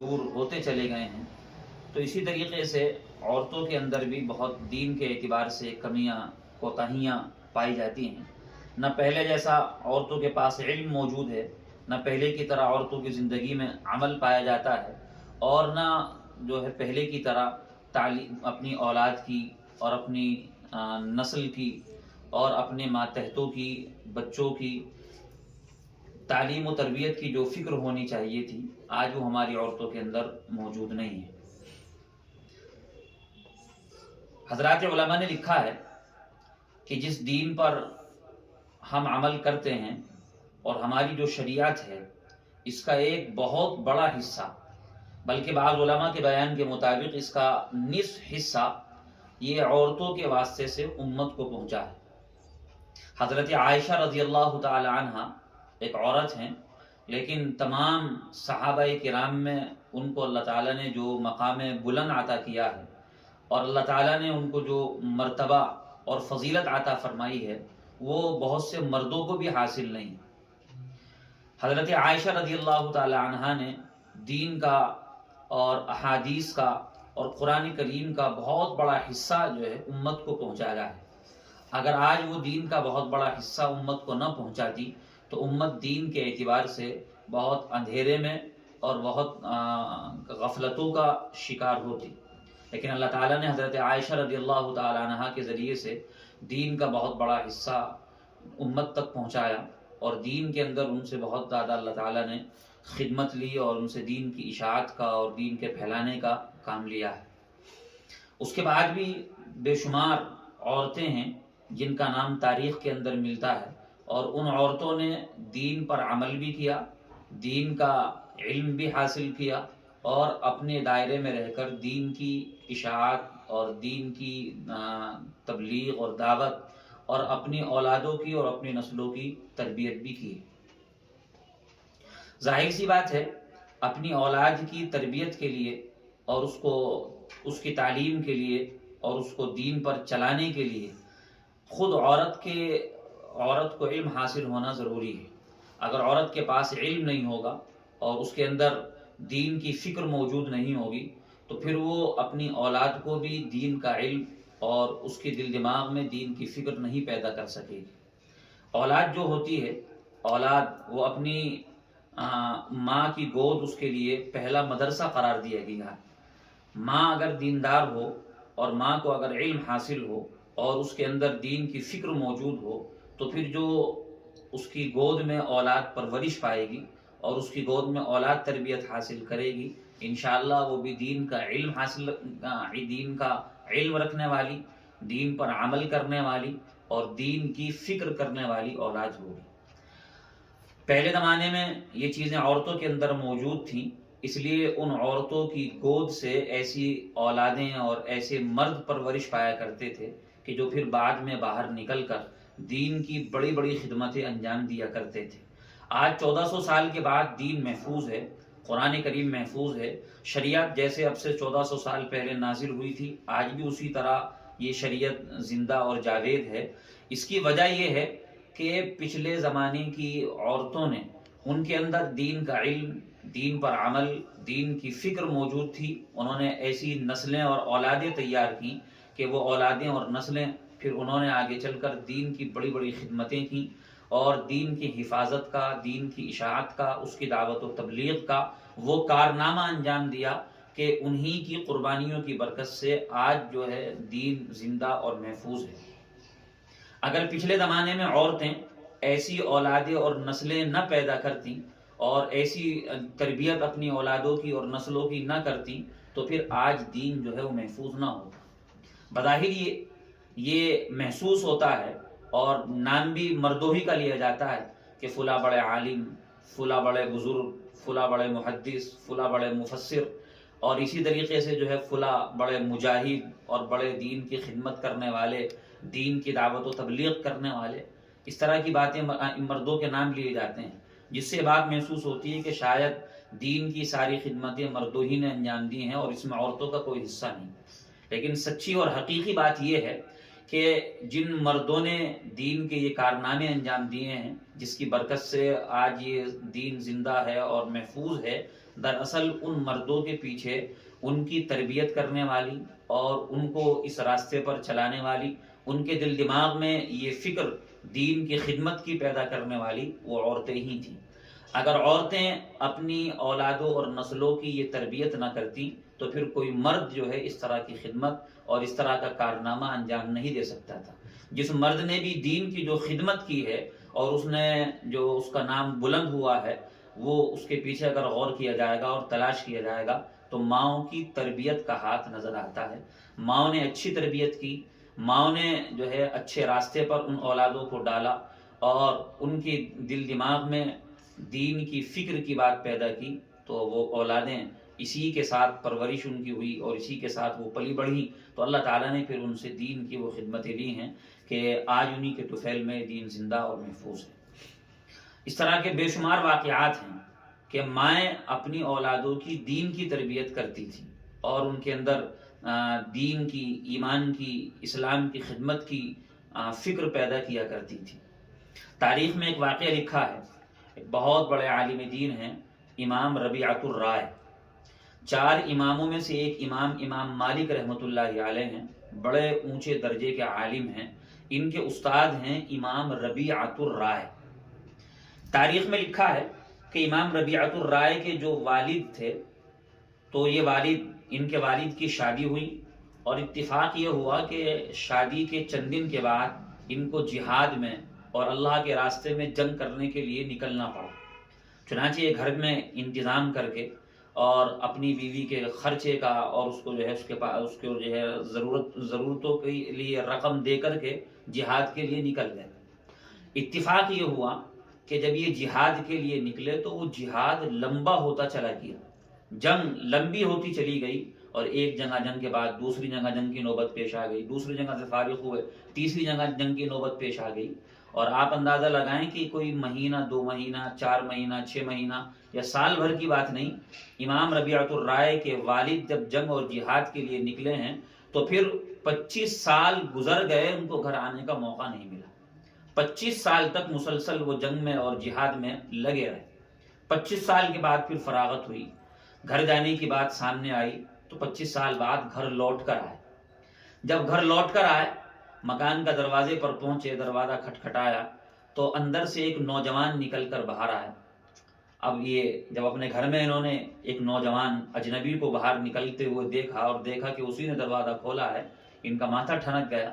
دور ہوتے چلے گئے ہیں، تو اسی طریقے سے عورتوں کے اندر بھی بہت دین کے اعتبار سے کمیاں کوتاہیاں پائی جاتی ہیں۔ نہ پہلے جیسا عورتوں کے پاس علم موجود ہے، نہ پہلے کی طرح عورتوں کی زندگی میں عمل پایا جاتا ہے، اور نہ جو ہے پہلے کی طرح تعلیم اپنی اولاد کی اور اپنی نسل کی اور اپنے ماتحتوں کی بچوں کی تعلیم و تربیت کی جو فکر ہونی چاہیے تھی، آج وہ ہماری عورتوں کے اندر موجود نہیں ہے۔ حضرات علماء نے لکھا ہے کہ جس دین پر ہم عمل کرتے ہیں اور ہماری جو شریعت ہے، اس کا ایک بہت بڑا حصہ، بلکہ بعض علماء کے بیان کے مطابق اس کا نصف حصہ یہ عورتوں کے واسطے سے امت کو پہنچا ہے۔ حضرت عائشہ رضی اللہ تعالی عنہ ایک عورت ہیں، لیکن تمام صحابہ کرام میں ان کو اللہ تعالیٰ نے جو مقام بلند عطا کیا ہے اور اللہ تعالیٰ نے ان کو جو مرتبہ اور فضیلت عطا فرمائی ہے، وہ بہت سے مردوں کو بھی حاصل نہیں۔ حضرت عائشہ رضی اللہ تعالی عنہ نے دین کا اور احادیث کا اور قرآن کریم کا بہت بڑا حصہ جو ہے امت کو پہنچایا ہے۔ اگر آج وہ دین کا بہت بڑا حصہ امت کو نہ پہنچاتی تو امت دین کے اعتبار سے بہت اندھیرے میں اور بہت غفلتوں کا شکار ہوتی، لیکن اللہ تعالیٰ نے حضرت عائشہ رضی اللہ تعالی عنہ کے ذریعے سے دین کا بہت بڑا حصہ امت تک پہنچایا، اور دین کے اندر ان سے بہت زیادہ اللہ تعالیٰ نے خدمت لی اور ان سے دین کی اشاعت کا اور دین کے پھیلانے کا کام لیا ہے۔ اس کے بعد بھی بے شمار عورتیں ہیں جن کا نام تاریخ کے اندر ملتا ہے، اور ان عورتوں نے دین پر عمل بھی کیا، دین کا علم بھی حاصل کیا، اور اپنے دائرے میں رہ کر دین کی اشاعت اور دین کی تبلیغ اور دعوت اور اپنی اولادوں کی اور اپنی نسلوں کی تربیت بھی کی۔ ظاہر سی بات ہے، اپنی اولاد کی تربیت کے لیے اور اس کی تعلیم کے لیے اور اس کو دین پر چلانے کے لیے خود عورت کو علم حاصل ہونا ضروری ہے۔ اگر عورت کے پاس علم نہیں ہوگا اور اس کے اندر دین کی فکر موجود نہیں ہوگی تو پھر وہ اپنی اولاد کو بھی دین کا علم اور اس کے دل دماغ میں دین کی فکر نہیں پیدا کر سکے گی۔ اولاد جو ہوتی ہے، اولاد وہ اپنی ماں کی گود اس کے لیے پہلا مدرسہ قرار دیا گیا۔ ماں اگر دیندار ہو اور ماں کو اگر علم حاصل ہو اور اس کے اندر دین کی فکر موجود ہو تو پھر جو اس کی گود میں اولاد پرورش پائے گی اور اس کی گود میں اولاد تربیت حاصل کرے گی، انشاءاللہ وہ بھی دین کا علم رکھنے والی، دین پر عمل کرنے والی اور دین کی فکر کرنے والی اولاد ہوگی۔ پہلے زمانے میں یہ چیزیں عورتوں کے اندر موجود تھیں، اس لیے ان عورتوں کی گود سے ایسی اولادیں اور ایسے مرد پرورش پایا کرتے تھے کہ جو پھر بعد میں باہر نکل کر دین کی بڑی بڑی خدمتیں انجام دیا کرتے تھے۔ آج 1400 سال کے بعد دین محفوظ ہے، قرآن کریم محفوظ ہے، شریعت جیسے اب سے 1400 سال پہلے نازل ہوئی تھی آج بھی اسی طرح یہ شریعت زندہ اور جاوید ہے۔ اس کی وجہ یہ ہے کہ پچھلے زمانے کی عورتوں نے ان کے اندر دین کا علم، دین پر عمل، دین کی فکر موجود تھی، انہوں نے ایسی نسلیں اور اولادیں تیار کی کہ وہ اولادیں اور نسلیں پھر انہوں نے آگے چل کر دین کی بڑی بڑی خدمتیں کی اور دین کی حفاظت کا، دین کی اشاعت کا، اس کی دعوت و تبلیغ کا وہ کارنامہ انجام دیا کہ انہی کی قربانیوں کی برکت سے آج جو ہے دین زندہ اور محفوظ ہے۔ اگر پچھلے زمانے میں عورتیں ایسی اولادیں اور نسلیں نہ پیدا کرتی اور ایسی تربیت اپنی اولادوں کی اور نسلوں کی نہ کرتی تو پھر آج دین جو ہے وہ محفوظ نہ ہوتا۔ بظاہر یہ محسوس ہوتا ہے اور نام بھی مردوں ہی کا لیا جاتا ہے کہ فلاں بڑے عالم، فلاں بڑے بزرگ، فلاں بڑے محدث، فلاں بڑے مفسر، اور اسی طریقے سے جو ہے فلاں بڑے مجاہد اور بڑے دین کی خدمت کرنے والے، دین کی دعوت و تبلیغ کرنے والے، اس طرح کی باتیں مردوں کے نام لیے جاتے ہیں، جس سے بات محسوس ہوتی ہے کہ شاید دین کی ساری خدمتیں مردوں ہی نے انجام دی ہیں اور اس میں عورتوں کا کوئی حصہ نہیں۔ لیکن سچی اور حقیقی بات یہ ہے کہ جن مردوں نے دین کے یہ کارنامے انجام دیے ہیں، جس کی برکت سے آج یہ دین زندہ ہے اور محفوظ ہے، دراصل ان مردوں کے پیچھے ان کی تربیت کرنے والی اور ان کو اس راستے پر چلانے والی، ان کے دل دماغ میں یہ فکر دین کی خدمت کی پیدا کرنے والی وہ عورتیں ہی تھیں۔ اگر عورتیں اپنی اولادوں اور نسلوں کی یہ تربیت نہ کرتی تو پھر کوئی مرد جو ہے اس طرح کی خدمت اور اس طرح کا کارنامہ انجام نہیں دے سکتا تھا۔ جس مرد نے بھی دین کی جو خدمت کی ہے اور اس نے جو اس کا نام بلند ہوا ہے، وہ اس کے پیچھے اگر غور کیا جائے گا اور تلاش کیا جائے گا تو ماؤں کی تربیت کا ہاتھ نظر آتا ہے۔ ماؤں نے اچھی تربیت کی، ماؤں نے جو ہے اچھے راستے پر ان اولادوں کو ڈالا اور ان کے دل دماغ میں دین کی فکر کی بات پیدا کی، تو وہ اولادیں اسی کے ساتھ پرورش ان کی ہوئی اور اسی کے ساتھ وہ پلی بڑھی، تو اللہ تعالیٰ نے پھر ان سے دین کی وہ خدمتیں لی ہیں کہ آج انہی کے طفیل میں دین زندہ اور محفوظ ہے۔ اس طرح کے بے شمار واقعات ہیں کہ مائیں اپنی اولادوں کی دین کی تربیت کرتی تھیں اور ان کے اندر دین کی، ایمان کی، اسلام کی خدمت کی فکر پیدا کیا کرتی تھی۔ تاریخ میں ایک واقعہ لکھا ہے، ایک بہت بڑے عالم دین ہیں امام ربیعۃ الرائے۔ 4 اماموں میں سے ایک امام مالک رحمۃ اللہ علیہ ہیں، بڑے اونچے درجے کے عالم ہیں۔ ان کے استاد ہیں امام ربیعۃ الرائے۔ تاریخ میں لکھا ہے کہ امام ربیعۃ الرائے کے جو والد تھے، تو یہ ان کے والد کی شادی ہوئی اور اتفاق یہ ہوا کہ شادی کے چند دن کے بعد ان کو جہاد میں اور اللہ کے راستے میں جنگ کرنے کے لیے نکلنا پڑا۔ چنانچہ یہ گھر میں انتظام کر کے اور اپنی بیوی کے خرچے کا اور اس کو جو ہے اس کو جو ہے ضرورتوں کے لیے رقم دے کر کے جہاد کے لیے نکل گئے۔ اتفاق یہ ہوا کہ جب یہ جہاد کے لیے نکلے تو وہ جہاد لمبا ہوتا چلا گیا، جنگ لمبی ہوتی چلی گئی اور ایک جنگ کے بعد دوسری جنگ کی نوبت پیش آ گئی، دوسری جنگ سے فارغ ہوئے تیسری جنگ کی نوبت پیش آ گئی، اور آپ اندازہ لگائیں کہ کوئی مہینہ، 2 مہینہ، 4 مہینہ، 6 مہینہ یا سال بھر کی بات نہیں، امام ربیعۃ الرائے کے والد جب جنگ اور جہاد کے لیے نکلے ہیں تو پھر 25 سال گزر گئے، ان کو گھر آنے کا موقع نہیں ملا۔ 25 سال تک مسلسل وہ جنگ میں اور جہاد میں لگے رہے۔ 25 سال کے بعد پھر فراغت ہوئی، گھر جانے کی بات سامنے آئی تو 25 سال بعد گھر لوٹ کر آئے۔ جب گھر لوٹ کر آئے، مکان کا دروازے پر پہنچے، دروازہ کھٹکھٹایا تو اندر سے ایک نوجوان نکل کر باہر آیا۔ اب یہ جب اپنے گھر میں انہوں نے ایک نوجوان اجنبی کو باہر نکلتے ہوئے دیکھا اور دیکھا کہ اسی نے دروازہ کھولا ہے، ان کا ماتھا ٹھنک گیا،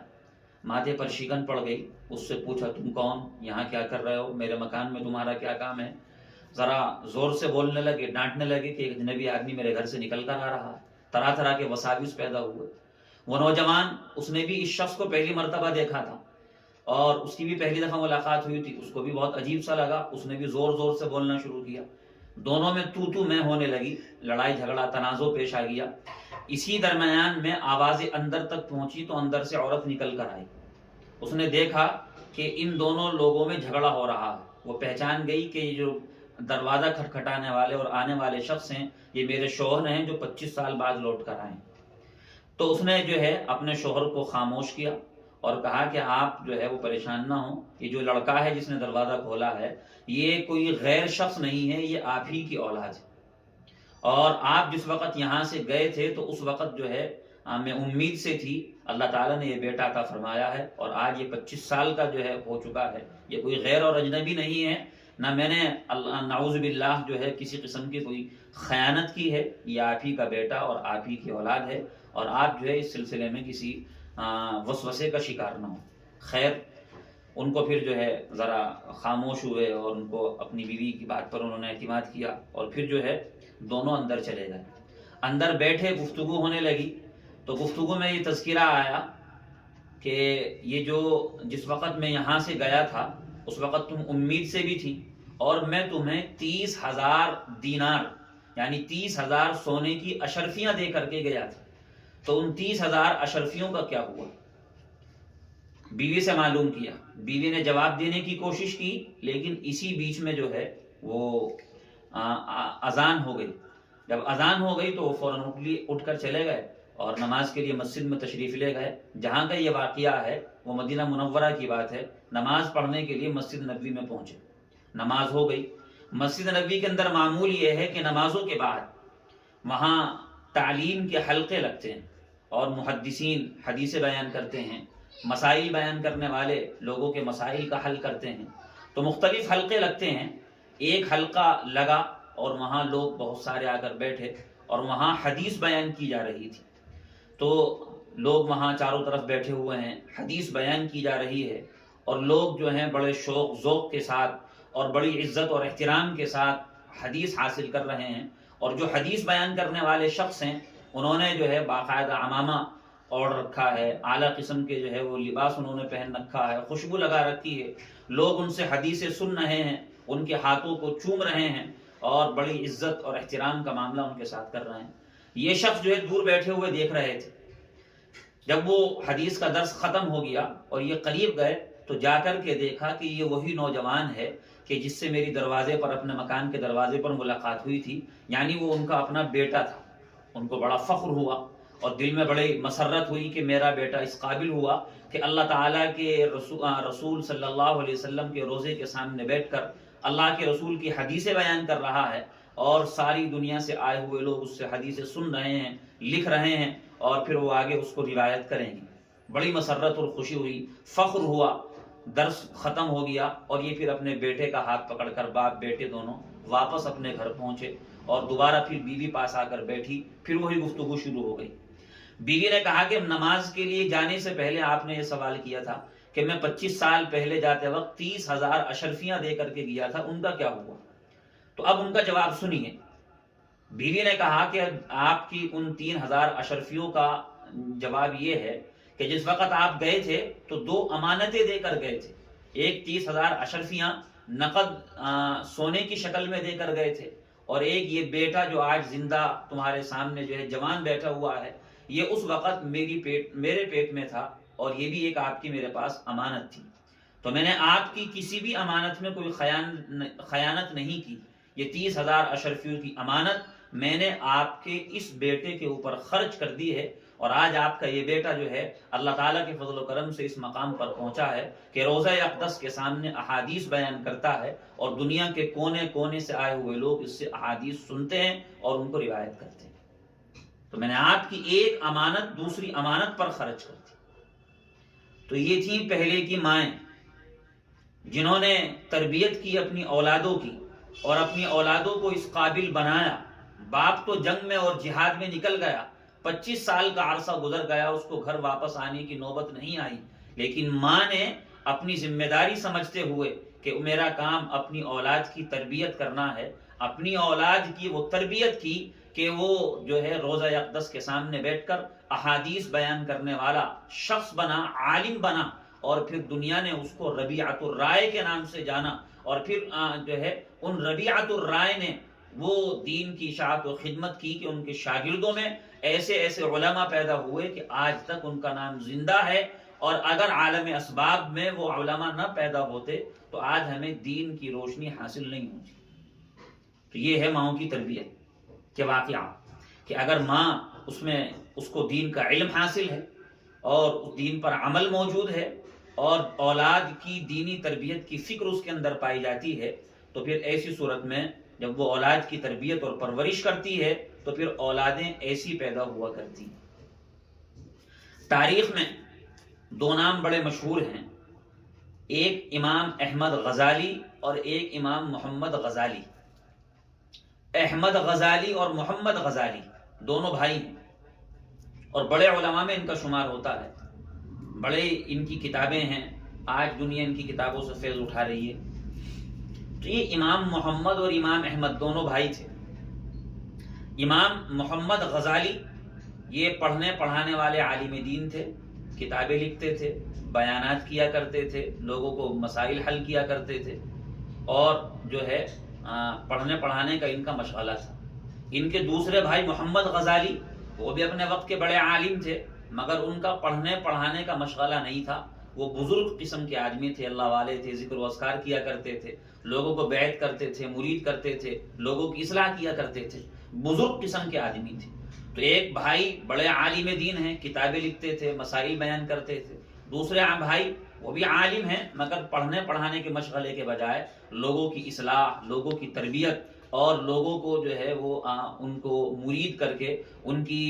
ماتھے پر شکن پڑ گئی۔ اس سے پوچھا، تم کون، یہاں کیا کر رہے ہو، میرے مکان میں تمہارا کیا کام ہے؟ ذرا زور سے بولنے لگے، ڈانٹنے لگے کہ ایک اجنبی آدمی میرے گھر سے نکل کر آ رہا ہے۔ طرح طرح کے وساوس پیدا ہوئے۔ وہ نوجوان، اس نے بھی اس شخص کو پہلی مرتبہ دیکھا تھا اور اس کی بھی پہلی دفعہ ملاقات ہوئی تھی، اس کو بھی بہت عجیب سا لگا، اس نے بھی زور زور سے بولنا شروع کیا، دونوں میں تو میں ہونے لگی، لڑائی جھگڑا تنازع پیش آ گیا۔ اسی درمیان میں آوازیں اندر تک پہنچی تو اندر سے عورت نکل کر آئی۔ اس نے دیکھا کہ ان دونوں لوگوں میں جھگڑا ہو رہا ہے۔ وہ پہچان گئی کہ یہ جو دروازہ کھٹکھٹانے والے اور آنے والے شخص ہیں، یہ میرے شوہر ہیں جو 25 سال بعد لوٹ کر آئے۔ تو اس نے جو ہے اپنے شوہر کو خاموش کیا اور کہا کہ آپ جو ہے وہ پریشان نہ ہوں، یہ جو لڑکا ہے جس نے دروازہ کھولا ہے یہ کوئی غیر شخص نہیں ہے، یہ آپ ہی کی اولاد ہے، اور آپ جس وقت یہاں سے گئے تھے تو اس وقت جو ہے میں امید سے تھی، اللہ تعالیٰ نے یہ بیٹا عطا فرمایا ہے اور آج یہ 25 سال کا جو ہے ہو چکا ہے، یہ کوئی غیر اور اجنبی نہیں ہے، نہ میں نے نعوذ باللہ جو ہے کسی قسم کی کوئی خیانت کی ہے، یہ آپ ہی کا بیٹا اور آپ ہی کی اولاد ہے، اور آپ جو ہے اس سلسلے میں کسی وسوسے کا شکار نہ ہو۔ خیر، ان کو پھر جو ہے ذرا خاموش ہوئے اور ان کو اپنی بیوی کی بات پر انہوں نے اعتماد کیا اور پھر جو ہے دونوں اندر چلے گئے۔ اندر بیٹھے گفتگو ہونے لگی تو گفتگو میں یہ تذکرہ آیا کہ یہ جو جس وقت میں یہاں سے گیا تھا اس وقت تم امید سے بھی تھی اور میں تمہیں 30,000 دینار یعنی 30,000 سونے کی اشرفیاں دے کر کے گیا تھا، تو ان 30,000 اشرفیوں کا کیا ہوا؟ بیوی سے معلوم کیا، بیوی نے جواب دینے کی کوشش کی، لیکن اسی بیچ میں جو ہے وہ اذان ہو گئی۔ جب اذان ہو گئی تو وہ فوراً اٹھ کر چلے گئے اور نماز کے لیے مسجد میں تشریف لے گئے۔ جہاں کا یہ واقعہ ہے وہ مدینہ منورہ کی بات ہے، نماز پڑھنے کے لیے مسجد نبوی میں پہنچے، نماز ہو گئی، مسجد نبوی کے اندر معمول یہ ہے کہ نمازوں کے بعد وہاں تعلیم کے حلقے لگتے ہیں اور محدثین حدیثیں بیان کرتے ہیں، مسائل بیان کرنے والے لوگوں کے مسائل کا حل کرتے ہیں، تو مختلف حلقے لگتے ہیں۔ ایک حلقہ لگا اور وہاں لوگ بہت سارے آ کر بیٹھے اور وہاں حدیث بیان کی جا رہی تھی، تو لوگ وہاں چاروں طرف بیٹھے ہوئے ہیں، حدیث بیان کی جا رہی ہے اور لوگ جو ہیں بڑے شوق ذوق کے ساتھ اور بڑی عزت اور احترام کے ساتھ حدیث حاصل کر رہے ہیں، اور جو حدیث بیان کرنے والے شخص ہیں انہوں نے جو ہے باقاعدہ عمامہ اوڑھ رکھا ہے، اعلیٰ قسم کے جو ہے وہ لباس انہوں نے پہن رکھا ہے، خوشبو لگا رکھی ہے، لوگ ان سے حدیثیں سن رہے ہیں، ان کے ہاتھوں کو چوم رہے ہیں اور بڑی عزت اور احترام کا معاملہ ان کے ساتھ کر رہے ہیں۔ یہ شخص جو ہے دور بیٹھے ہوئے دیکھ رہے تھے۔ جب وہ حدیث کا درس ختم ہو گیا اور یہ قریب گئے تو جا کر کے دیکھا کہ یہ وہی نوجوان ہے کہ جس سے میری دروازے پر، اپنے مکان کے دروازے پر ملاقات ہوئی تھی، یعنی وہ ان کا اپنا بیٹا تھا۔ ان کو بڑا فخر ہوا اور دل میں بڑی مسرت ہوئی کہ میرا بیٹا اس قابل ہوا کہ اللہ تعالیٰ کے رسول صلی اللہ علیہ وسلم کے روضے کے سامنے بیٹھ کر اللہ کے رسول کی حدیثیں بیان کر رہا ہے اور ساری دنیا سے آئے ہوئے لوگ اس سے حدیثیں سن رہے ہیں، لکھ رہے ہیں اور پھر وہ آگے اس کو روایت کریں گے۔ بڑی مسرت اور خوشی ہوئی، فخر ہوا، درس ختم ہو گیا اور یہ پھر اپنے بیٹے کا ہاتھ پکڑ کر باپ بیٹے دونوں واپس اپنے گھر پہنچے اور دوبارہ پھر بیوی پاس آ کر بیٹھی، پھر وہی گفتگو شروع ہو گئی۔ بیوی نے کہا کہ نماز کے لیے جانے سے پہلے آپ نے یہ سوال کیا تھا کہ میں 25 سال پہلے جاتے وقت 30,000 اشرفیاں دے کر کے گیا تھا، ان کا کیا ہوا؟ تو اب ان کا جواب سنیے۔ بیوی نے کہا کہ آپ کی ان 3,000 اشرفیوں کا جواب یہ ہے کہ جس وقت آپ گئے تھے تو 2 امانتیں دے کر گئے تھے، ایک 30,000 اشرفیاں نقد سونے کی شکل میں دے کر گئے تھے، اور ایک یہ بیٹا جو آج زندہ تمہارے سامنے جو ہے جوان بیٹھا ہوا ہے، یہ اس وقت میرے پیٹ میں تھا اور یہ بھی ایک آپ کی میرے پاس امانت تھی، تو میں نے آپ کی کسی بھی امانت میں کوئی خیانت نہیں کی۔ یہ 30,000 اشرفیوں کی امانت میں نے آپ کے اس بیٹے کے اوپر خرچ کر دی ہے، اور آج آپ کا یہ بیٹا جو ہے اللہ تعالیٰ کے فضل و کرم سے اس مقام پر پہنچا ہے کہ روضہ اقدس کے سامنے احادیث بیان کرتا ہے اور دنیا کے کونے کونے سے آئے ہوئے لوگ اس سے احادیث سنتے ہیں اور ان کو روایت کرتے ہیں۔ تو میں نے آپ کی ایک امانت دوسری امانت پر خرچ کر دی۔ تو یہ تھی پہلے کی مائیں جنہوں نے تربیت کی اپنی اولادوں کی اور اپنی اولادوں کو اس قابل بنایا۔ باپ تو جنگ میں اور جہاد میں نکل گیا، 25 سال کا عرصہ گزر گیا، اس کو گھر واپس آنے کی نوبت نہیں آئی، لیکن ماں نے اپنی ذمہ داری سمجھتے ہوئے کہ میرا کام اپنی اولاد کی تربیت کرنا ہے، اپنی اولاد کی وہ تربیت کی کہ وہ جو ہے روضہ اقدس کے سامنے بیٹھ کر احادیث بیان کرنے والا شخص بنا، عالم بنا، اور پھر دنیا نے اس کو ربیعۃ الرائے کے نام سے جانا، اور پھر جو ہے ان ربیعۃ الرائے نے وہ دین کی اشاعت و خدمت کی کہ ان کے شاگردوں میں ایسے ایسے علماء پیدا ہوئے کہ آج تک ان کا نام زندہ ہے، اور اگر عالم اسباب میں وہ علماء نہ پیدا ہوتے تو آج ہمیں دین کی روشنی حاصل نہیں ہوتی۔ تو یہ ہے ماؤں کی تربیت کے واقعہ کہ اگر ماں اس کو دین کا علم حاصل ہے اور اس دین پر عمل موجود ہے اور اولاد کی دینی تربیت کی فکر اس کے اندر پائی جاتی ہے، تو پھر ایسی صورت میں جب وہ اولاد کی تربیت اور پرورش کرتی ہے تو پھر اولادیں ایسی پیدا ہوا کرتی ہیں۔ تاریخ میں 2 نام بڑے مشہور ہیں، ایک امام احمد غزالی اور ایک امام محمد غزالی۔ احمد غزالی اور محمد غزالی دونوں بھائی ہیں اور بڑے علماء میں ان کا شمار ہوتا ہے، بڑے ان کی کتابیں ہیں، آج دنیا ان کی کتابوں سے فیض اٹھا رہی ہے۔ تو یہ امام محمد اور امام احمد دونوں بھائی تھے۔ امام محمد غزالی یہ پڑھنے پڑھانے والے عالم دین تھے، کتابیں لکھتے تھے، بیانات کیا کرتے تھے، لوگوں کو مسائل حل کیا کرتے تھے، اور جو ہے پڑھنے پڑھانے کا ان کا مشغلہ تھا۔ ان کے دوسرے بھائی محمد غزالی وہ بھی اپنے وقت کے بڑے عالم تھے، مگر ان کا پڑھنے پڑھانے کا مشغلہ نہیں تھا، وہ بزرگ قسم کے آدمی تھے، اللہ والے تھے، ذکر و اذکار کیا کرتے تھے، لوگوں کو بیعت کرتے تھے، مرید کرتے تھے، لوگوں کی اصلاح کیا کرتے تھے، بزرگ قسم کے آدمی تھے۔ تو ایک بھائی بڑے عالم دین ہیں، کتابیں لکھتے تھے، مسائل بیان کرتے تھے، دوسرے بھائی وہ بھی عالم ہیں مگر پڑھنے پڑھانے کے مشغلے کے بجائے لوگوں کی اصلاح، لوگوں کی تربیت اور لوگوں کو جو ہے وہ ان کو مرید کر کے ان کی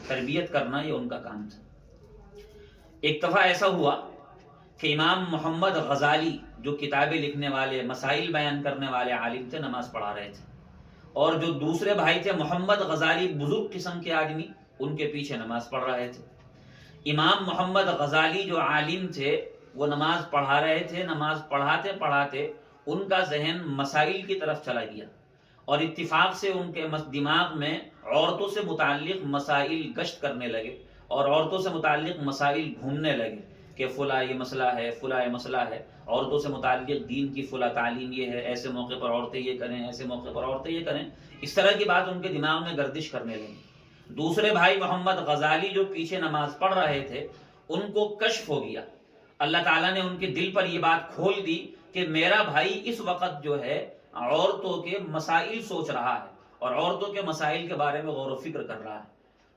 تربیت کرنا یہ ان کا کام تھا۔ ایک دفعہ ایسا ہوا کہ امام محمد غزالی جو کتابیں لکھنے والے، مسائل بیان کرنے والے عالم تھے، نماز پڑھا رہے تھے، اور جو دوسرے بھائی تھے محمد غزالی بزرگ قسم کے آدمی، ان کے پیچھے نماز پڑھ رہے تھے۔ امام محمد غزالی جو عالم تھے وہ نماز پڑھا رہے تھے، نماز پڑھاتے پڑھاتے ان کا ذہن مسائل کی طرف چلا گیا، اور اتفاق سے ان کے دماغ میں عورتوں سے متعلق مسائل گشت کرنے لگے، اور عورتوں سے متعلق مسائل گھومنے لگے کہ فلاں یہ مسئلہ ہے، فلاں یہ مسئلہ ہے، عورتوں سے متعلق دین کی فلاں تعلیم یہ ہے، ایسے موقع پر عورتیں یہ کریں، ایسے موقع پر عورتیں یہ کریں، اس طرح کی بات ان کے دماغ میں گردش کرنے لگی۔ دوسرے بھائی محمد غزالی جو پیچھے نماز پڑھ رہے تھے ان کو کشف ہو گیا، اللہ تعالیٰ نے ان کے دل پر یہ بات کھول دی کہ میرا بھائی اس وقت جو ہے عورتوں کے مسائل سوچ رہا ہے اور عورتوں کے مسائل کے بارے میں غور و فکر کر رہا ہے۔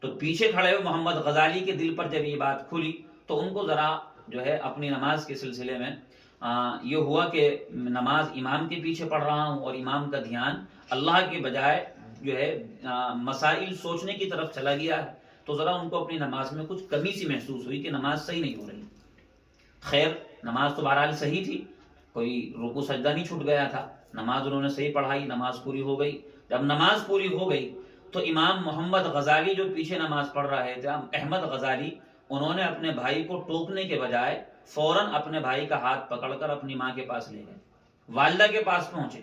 تو پیچھے کھڑے ہوئے محمد غزالی کے دل پر جب یہ بات کھلی تو ان کو ذرا جو ہے اپنی نماز کے سلسلے میں یہ ہوا کہ نماز امام کے پیچھے پڑھ رہا ہوں اور امام کا دھیان اللہ کے بجائے جو ہے مسائل سوچنے کی طرف چلا گیا ہے، تو ذرا ان کو اپنی نماز میں کچھ کمی سی محسوس ہوئی کہ نماز صحیح نہیں ہو رہی۔ خیر نماز تو بہرحال صحیح تھی، کوئی رکوع سجدہ نہیں چھوٹ گیا تھا، نماز انہوں نے صحیح پڑھائی، نماز پوری ہو گئی۔ جب نماز پوری ہو گئی تو امام محمد غزالی جو پیچھے نماز پڑھ رہے تھے، احمد غزالی، انہوں نے اپنے بھائی کو ٹوکنے کے بجائے فوراً اپنے بھائی کا ہاتھ پکڑ کر اپنی ماں کے پاس لے گئے، والدہ کے پاس پہنچے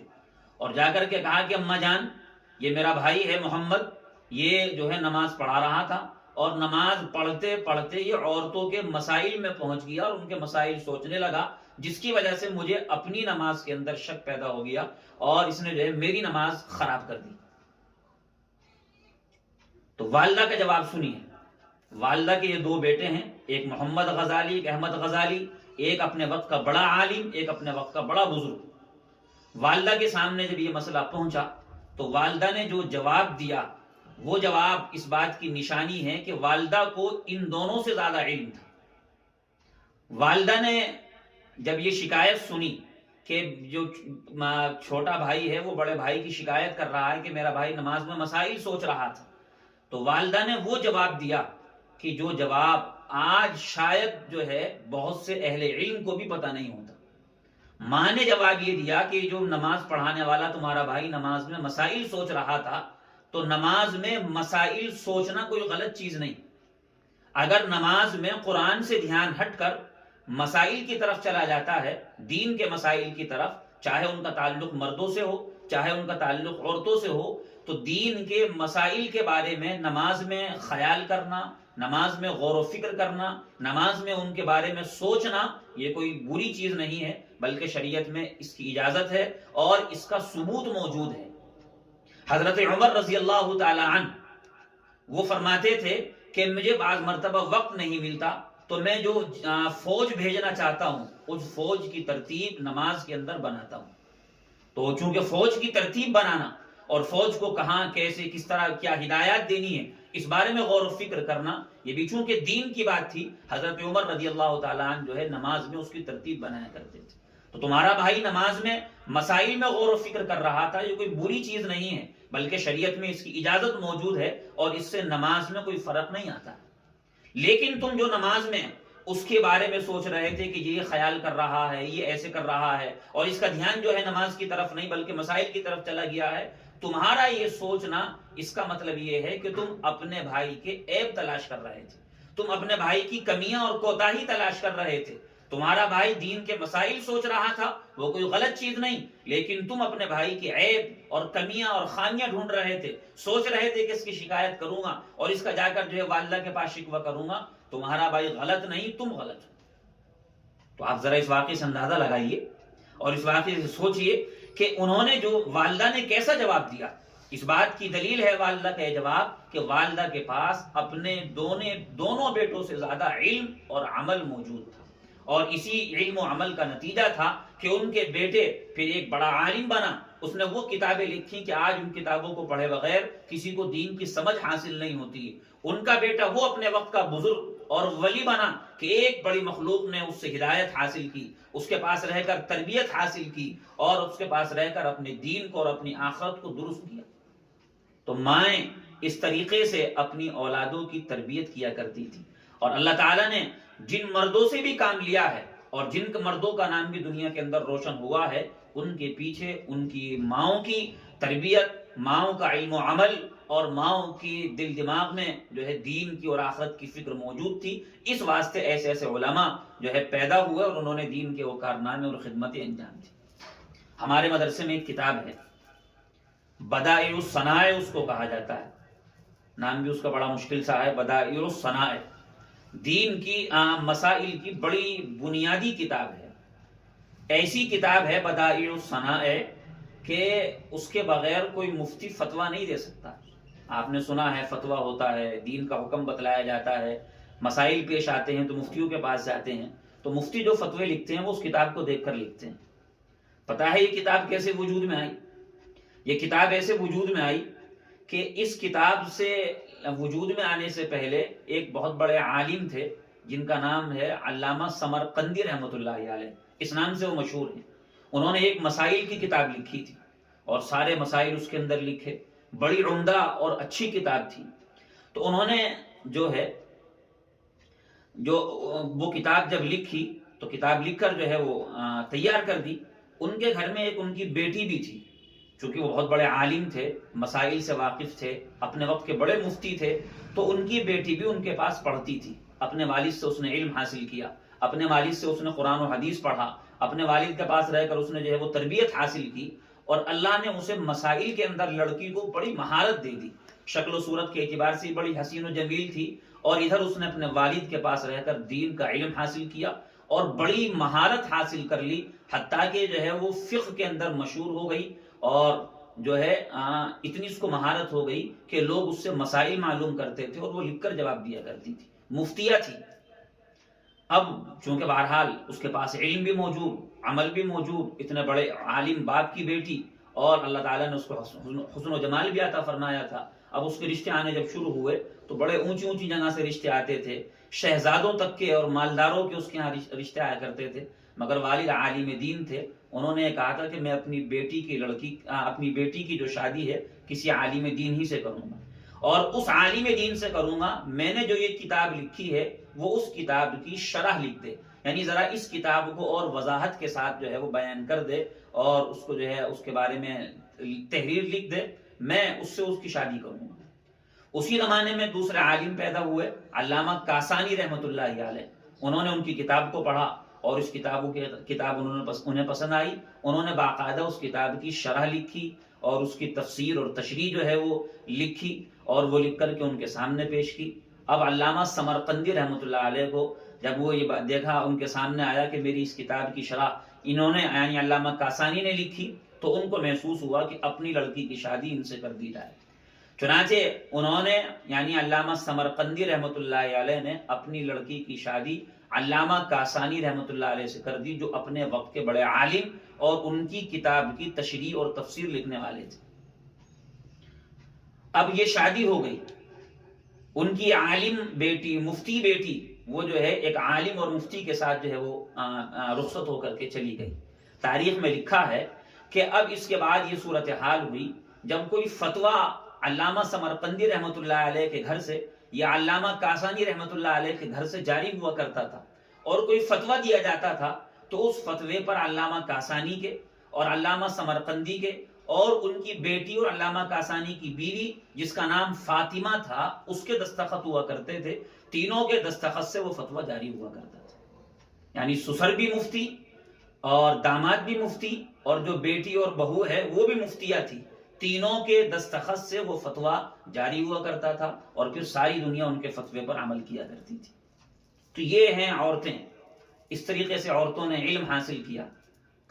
اور جا کر کے کہا کہ اماں جان، یہ میرا بھائی ہے محمد، یہ جو ہے نماز پڑھا رہا تھا اور نماز پڑھتے پڑھتے یہ عورتوں کے مسائل میں پہنچ گیا اور ان کے مسائل سوچنے لگا، جس کی وجہ سے مجھے اپنی نماز کے اندر شک پیدا ہو گیا اور اس نے جو ہے میری نماز خراب کر دی۔ تو والدہ کا جواب سنیے۔ والدہ کے یہ دو بیٹے ہیں، ایک محمد غزالی، ایک احمد غزالی، ایک اپنے وقت کا بڑا عالم، ایک اپنے وقت کا بڑا بزرگ۔ والدہ کے سامنے جب یہ مسئلہ پہنچا تو والدہ نے جو جواب دیا وہ جواب اس بات کی نشانی ہے کہ والدہ کو ان دونوں سے زیادہ علم تھا۔ والدہ نے جب یہ شکایت سنی کہ جو چھوٹا بھائی ہے وہ بڑے بھائی کی شکایت کر رہا ہے کہ میرا بھائی نماز میں مسائل سوچ رہا تھا، تو والدہ نے وہ جواب دیا کہ جو جواب آج شاید جو ہے بہت سے اہل علم کو بھی پتہ نہیں ہوتا۔ ماں نے جواب یہ دیا کہ جو نماز پڑھانے والا تمہارا بھائی نماز میں مسائل سوچ رہا تھا، تو نماز میں مسائل سوچنا کوئی غلط چیز نہیں۔ اگر نماز میں قرآن سے دھیان ہٹ کر مسائل کی طرف چلا جاتا ہے، دین کے مسائل کی طرف، چاہے ان کا تعلق مردوں سے ہو چاہے ان کا تعلق عورتوں سے ہو، تو دین کے مسائل کے بارے میں نماز میں خیال کرنا، نماز میں غور و فکر کرنا، نماز میں ان کے بارے میں سوچنا، یہ کوئی بری چیز نہیں ہے، بلکہ شریعت میں اس کی اجازت ہے اور اس کا ثبوت موجود ہے۔ حضرت عمر رضی اللہ تعالی عنہ وہ فرماتے تھے کہ مجھے بعض مرتبہ وقت نہیں ملتا تو میں جو فوج بھیجنا چاہتا ہوں اس فوج کی ترتیب نماز کے اندر بناتا ہوں۔ تو چونکہ فوج کی ترتیب بنانا اور فوج کو کہاں کیسے کس طرح کیا ہدایات دینی ہے اس بارے میں غور و فکر کرنا، یہ بھی چونکہ دین کی بات تھی، حضرت عمر رضی اللہ تعالیٰ عنہ جو ہے نماز میں اس کی ترتیب بنایا کرتے تھے۔ تو تمہارا بھائی نماز میں مسائل میں غور و فکر کر رہا تھا، یہ کوئی بری چیز نہیں ہے، بلکہ شریعت میں اس کی اجازت موجود ہے اور اس سے نماز میں کوئی فرق نہیں آتا۔ لیکن تم جو نماز میں اس کے بارے میں سوچ رہے تھے کہ یہ خیال کر رہا ہے، یہ ایسے کر رہا ہے، اور اس کا دھیان جو ہے نماز کی طرف نہیں بلکہ مسائل کی طرف چلا گیا ہے، تمہارا یہ سوچنا اس کا مطلب یہ ہے کہ تم اپنے بھائی کے عیب تلاش کر رہے تھے، تم اپنے بھائی کی کمیاں اور کوتاہی تلاش کر رہے تھے۔ تمہارا بھائی دین کے مسائل سوچ رہا تھا، وہ کوئی غلط چیز نہیں، لیکن تم اپنے بھائی کے عیب اور کمیاں اور خامیاں ڈھونڈ رہے تھے، سوچ رہے تھے کہ اس کی شکایت کروں گا اور اس کا جا کر جو ہے والدہ کے پاس شکوہ کروں گا۔ تمہارا بھائی غلط نہیں، تم غلط ہو۔ تو آپ ذرا اس واقعے سے اندازہ لگائیے اور اس واقعے سے سوچئے کہ انہوں نے جو والدہ نے کیسا جواب دیا۔ اس بات کی دلیل ہے والدہ کا یہ جواب کہ والدہ کے پاس اپنے دونوں بیٹوں سے زیادہ علم اور عمل موجود تھا، اور اسی علم و عمل کا نتیجہ تھا کہ ان کے بیٹے پھر ایک بڑا عالم بنا، اس نے وہ کتابیں لکھی کہ آج ان کتابوں کو پڑھے بغیر کسی کو دین کی سمجھ حاصل نہیں ہوتی. ان کا بیٹا وہ اپنے وقت کا بزرگ اور ولی بنا کہ ایک بڑی مخلوق نے اس سے ہدایت حاصل کی, اس کے پاس رہ کر تربیت حاصل کی, اور اس کے پاس رہ کر اپنے دین کو اور اپنی آخرت کو درست کیا. تو مائیں اس طریقے سے اپنی اولادوں کی تربیت کیا کرتی تھی. اور اللہ تعالیٰ نے جن مردوں سے بھی کام لیا ہے اور جن مردوں کا نام بھی دنیا کے اندر روشن ہوا ہے, ان کے پیچھے ان کی ماؤں کی تربیت, ماؤں کا علم و عمل اور ماؤں کی دل دماغ میں جو ہے دین کی اور آخرت کی فکر موجود تھی. اس واسطے ایسے ایسے علماء جو ہے پیدا ہوئے اور انہوں نے دین کے وہ کارنامے اور خدمتیں انجام دی. ہمارے مدرسے میں ایک کتاب ہے بدائع الصنائع اس کو کہا جاتا ہے, نام بھی اس کا بڑا مشکل سا ہے, بدائع الصنائع. دین کی مسائل کی بڑی بنیادی کتاب ہے. ایسی کتاب ہے بدائع الصنائع کہ اس کے بغیر کوئی مفتی فتویٰ نہیں دے سکتا. آپ نے سنا ہے فتویٰ ہوتا ہے, دین کا حکم بتلایا جاتا ہے, مسائل پیش آتے ہیں تو مفتیوں کے پاس جاتے ہیں, تو مفتی جو فتوے لکھتے ہیں وہ اس کتاب کو دیکھ کر لکھتے ہیں. پتہ ہے یہ کتاب کیسے وجود میں آئی؟ یہ کتاب ایسے وجود میں آئی کہ اس کتاب سے وجود میں آنے سے پہلے ایک بہت بڑے عالم تھے جن کا نام ہے علامہ سمرقندی رحمۃ اللہ علیہ. اس نام سے وہ مشہور ہیں. انہوں نے ایک مسائل کی کتاب لکھی تھی اور سارے مسائل اس کے اندر لکھے. بڑی عمدہ اور اچھی کتاب تھی. تو انہوں نے جو وہ کتاب جب لکھی تو کتاب لکھ کر جو ہے وہ تیار کر دی. ان کے گھر میں ایک ان کی بیٹی بھی تھی, چونکہ وہ بہت بڑے عالم تھے, مسائل سے واقف تھے, اپنے وقت کے بڑے مفتی تھے. تو ان کی بیٹی بھی ان کے پاس پڑھتی تھی. اپنے والد سے اس نے علم حاصل کیا, اپنے والد سے اس نے قرآن و حدیث پڑھا, اپنے والد کے پاس رہ کر اس نے جو ہے وہ تربیت حاصل کی, اور اللہ نے اسے مسائل کے اندر لڑکی کو بڑی مہارت دے دی. شکل و صورت کے اعتبار سے بڑی حسین و جمیل تھی, اور ادھر اس نے اپنے والد کے پاس رہ کر دین کا علم حاصل کیا اور بڑی مہارت حاصل کر لی, حتیٰ کہ جو ہے وہ فقہ کے اندر مشہور ہو گئی. اور جو ہے اتنی اس کو مہارت ہو گئی کہ لوگ اس سے مسائل معلوم کرتے تھے اور وہ لکھ کر جواب دیا کرتی تھی. مفتیہ تھی. اب چونکہ بہرحال اس کے پاس علم بھی موجود, عمل بھی موجود, اتنے بڑے عالم باپ کی بیٹی, اور اللہ تعالیٰ نے اس کو حسن و جمال بھی عطا فرمایا تھا. اب اس کے رشتے آنے جب شروع ہوئے تو بڑے اونچی اونچی جگہ سے رشتے آتے تھے, شہزادوں تک کے اور مالداروں کے اس کے یہاں رشتے آیا کرتے تھے. مگر والد عالم دین تھے, انہوں نے کہا تھا کہ میں اپنی بیٹی کی جو شادی ہے کسی عالم دین ہی سے کروں گا, اور اس عالم دین سے کروں گا. میں نے جو یہ کتاب لکھی ہے وہ اس کتاب کی شرح لکھ دے, یعنی ذرا اس کتاب کو اور وضاحت کے ساتھ جو ہے وہ بیان کر دے اور اس کو جو ہے اس کے بارے میں تحریر لکھ دے, میں اس سے اس کی شادی کروں گا. اسی زمانے میں دوسرے عالم پیدا ہوئے علامہ کاسانی رحمۃ اللہ علیہ. انہوں نے ان کی کتاب کو پڑھا اور اس کتاب انہیں پسند آئی. انہوں نے باقاعدہ اس کتاب کی شرح لکھی اور اس کی تفسیر اور تشریح جو ہے وہ لکھی, اور وہ لکھ کر کے ان کے سامنے پیش کی. اب علامہ سمرقندی رحمۃ اللہ علیہ کو جب وہ یہ دیکھا, ان کے سامنے آیا کہ میری اس کتاب کی شرح انہوں نے یعنی علامہ کاسانی نے لکھی, تو ان کو محسوس ہوا کہ اپنی لڑکی کی شادی ان سے کر دی جائے. چنانچہ انہوں نے یعنی علامہ سمرقندی رحمۃ اللہ علیہ نے اپنی لڑکی کی شادی علامہ کاسانی رحمۃ اللہ علیہ سے کر دی, جو اپنے وقت کے بڑے عالم اور ان کی کتاب کی تشریح اور تفسیر لکھنے والے تھے. اب یہ شادی ہو گئی. ان کی عالم بیٹی, مفتی بیٹی, وہ جو ہے ایک عالم اور مفتی کے ساتھ جو ہے وہ رخصت ہو کر کے چلی گئی. تاریخ میں لکھا ہے کہ اب اس کے بعد یہ صورتحال ہوئی جب کوئی فتویٰ علامہ سمرقندی رحمۃ اللہ علیہ کے گھر سے یا علامہ کاسانی رحمۃ اللہ علیہ کے گھر سے جاری ہوا کرتا تھا, اور کوئی فتویٰ دیا جاتا تھا تو اس فتوے پر علامہ کاسانی کے اور علامہ سمرقندی کے اور ان کی بیٹی اور علامہ کاسانی کی بیوی جس کا نام فاطمہ تھا اس کے دستخط ہوا کرتے تھے. تینوں کے دستخط سے وہ فتویٰ جاری ہوا کرتا تھا. یعنی سسر بھی مفتی اور داماد بھی مفتی اور جو بیٹی اور بہو ہے وہ بھی مفتیہ تھی. تینوں کے دستخط سے وہ فتویٰ جاری ہوا کرتا تھا اور پھر ساری دنیا ان کے فتوے پر عمل کیا کرتی تھی. تو یہ ہیں عورتیں. اس طریقے سے عورتوں نے علم حاصل کیا,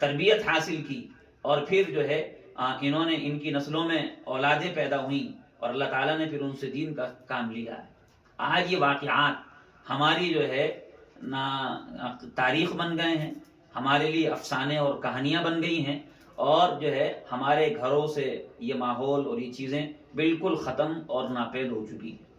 تربیت حاصل کی, اور پھر جو ہے انہوں نے ان کی نسلوں میں اولادیں پیدا ہوئیں اور اللہ تعالیٰ نے پھر ان سے دین کا کام لیا ہے. آج یہ واقعات ہماری جو ہے تاریخ بن گئے ہیں, ہمارے لیے افسانے اور کہانیاں بن گئی ہیں, اور جو ہے ہمارے گھروں سے یہ ماحول اور یہ چیزیں بالکل ختم اور ناپید ہو چکی ہیں۔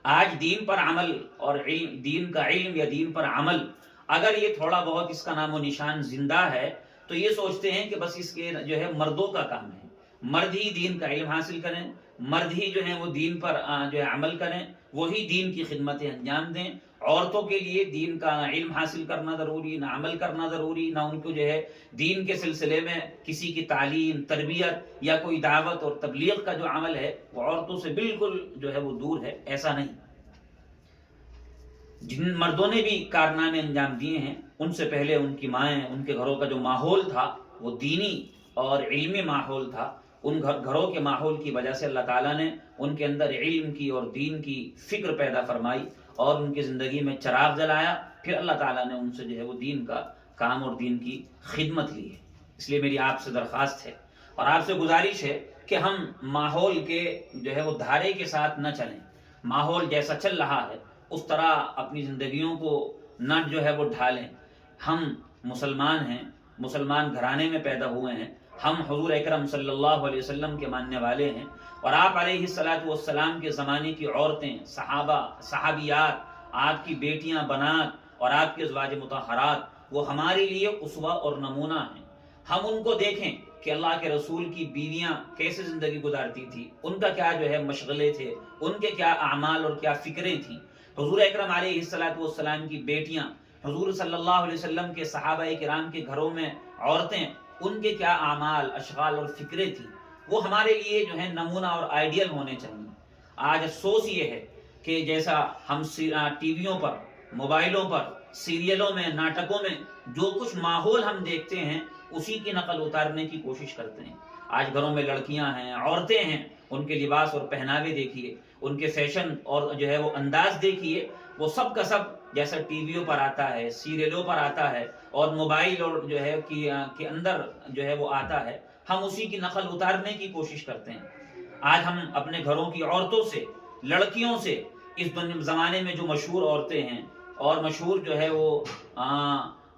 آج دین پر عمل اور دین کا علم یا دین پر عمل اگر یہ تھوڑا بہت اس کا نام و نشان زندہ ہے تو یہ سوچتے ہیں کہ بس اس کے جو ہے مردوں کا کام ہے، مرد ہی دین کا علم حاصل کریں، مرد ہی جو ہے وہ دین پر جو ہے عمل کریں، وہی دین کی خدمتیں انجام دیں۔ عورتوں کے لیے دین کا نہ علم حاصل کرنا ضروری، نہ عمل کرنا ضروری، نہ ان کو جو ہے دین کے سلسلے میں کسی کی تعلیم، تربیت یا کوئی دعوت اور تبلیغ کا جو عمل ہے وہ عورتوں سے بالکل جو ہے وہ دور ہے۔ ایسا نہیں، جن مردوں نے بھی کارنامے انجام دیے ہیں ان سے پہلے ان کی مائیں، ان کے گھروں کا جو ماحول تھا وہ دینی اور علمی ماحول تھا۔ ان گھروں کے ماحول کی وجہ سے اللہ تعالیٰ نے ان کے اندر علم کی اور دین کی فکر پیدا فرمائی اور ان کی زندگی میں چراغ جلایا، پھر اللہ تعالیٰ نے ان سے جو ہے وہ دین کا کام اور دین کی خدمت لی ہے۔ اس لیے میری آپ سے درخواست ہے اور آپ سے گزارش ہے کہ ہم ماحول کے جو ہے وہ دھارے کے ساتھ نہ چلیں، ماحول جیسا چل رہا ہے اس طرح اپنی زندگیوں کو نہ جو ہے وہ ڈھالیں۔ ہم مسلمان ہیں، مسلمان گھرانے میں پیدا ہوئے ہیں، ہم حضور اکرم صلی اللہ علیہ وسلم کے ماننے والے ہیں، اور آپ علیہ الصلوۃ والسلام کے زمانے کی عورتیں، صحابہ، صحابیات، آپ کی بیٹیاں، بنات اور آپ کے ازواج مطہرات وہ ہمارے لیے اسوہ اور نمونہ ہیں۔ ہم ان کو دیکھیں کہ اللہ کے رسول کی بیویاں کیسے زندگی گزارتی تھی، ان کا کیا جو ہے مشغلے تھے، ان کے کیا اعمال اور کیا فکریں تھیں۔ حضور اکرم علیہ الصلوۃ والسلام کی بیٹیاں، حضور صلی اللہ علیہ وسلم کے صحابہ کرام کے گھروں میں عورتیں، ان کے کیا اعمال، اشغال اور فکریں تھیں، وہ ہمارے لیے جو ہے نمونہ اور آئیڈیل ہونے چاہیے۔ آج افسوس یہ ہے کہ جیسا ہم ٹی ویوں پر، موبائلوں پر، سیریلوں میں، ناٹکوں میں جو کچھ ماحول ہم دیکھتے ہیں اسی کی نقل اتارنے کی کوشش کرتے ہیں۔ آج گھروں میں لڑکیاں ہیں، عورتیں ہیں، ان کے لباس اور پہناوے دیکھیے، ان کے فیشن اور جو ہے وہ انداز دیکھیے، وہ سب کا سب جیسا ٹی ویوں پر آتا ہے، سیریلوں پر آتا ہے اور موبائل اور جو ہے کے اندر جو ہے وہ آتا ہے، ہم اسی کی نقل اتارنے کی کوشش کرتے ہیں۔ آج ہم اپنے گھروں کی عورتوں سے، لڑکیوں سے، اس زمانے میں جو مشہور عورتیں ہیں اور مشہور جو ہے وہ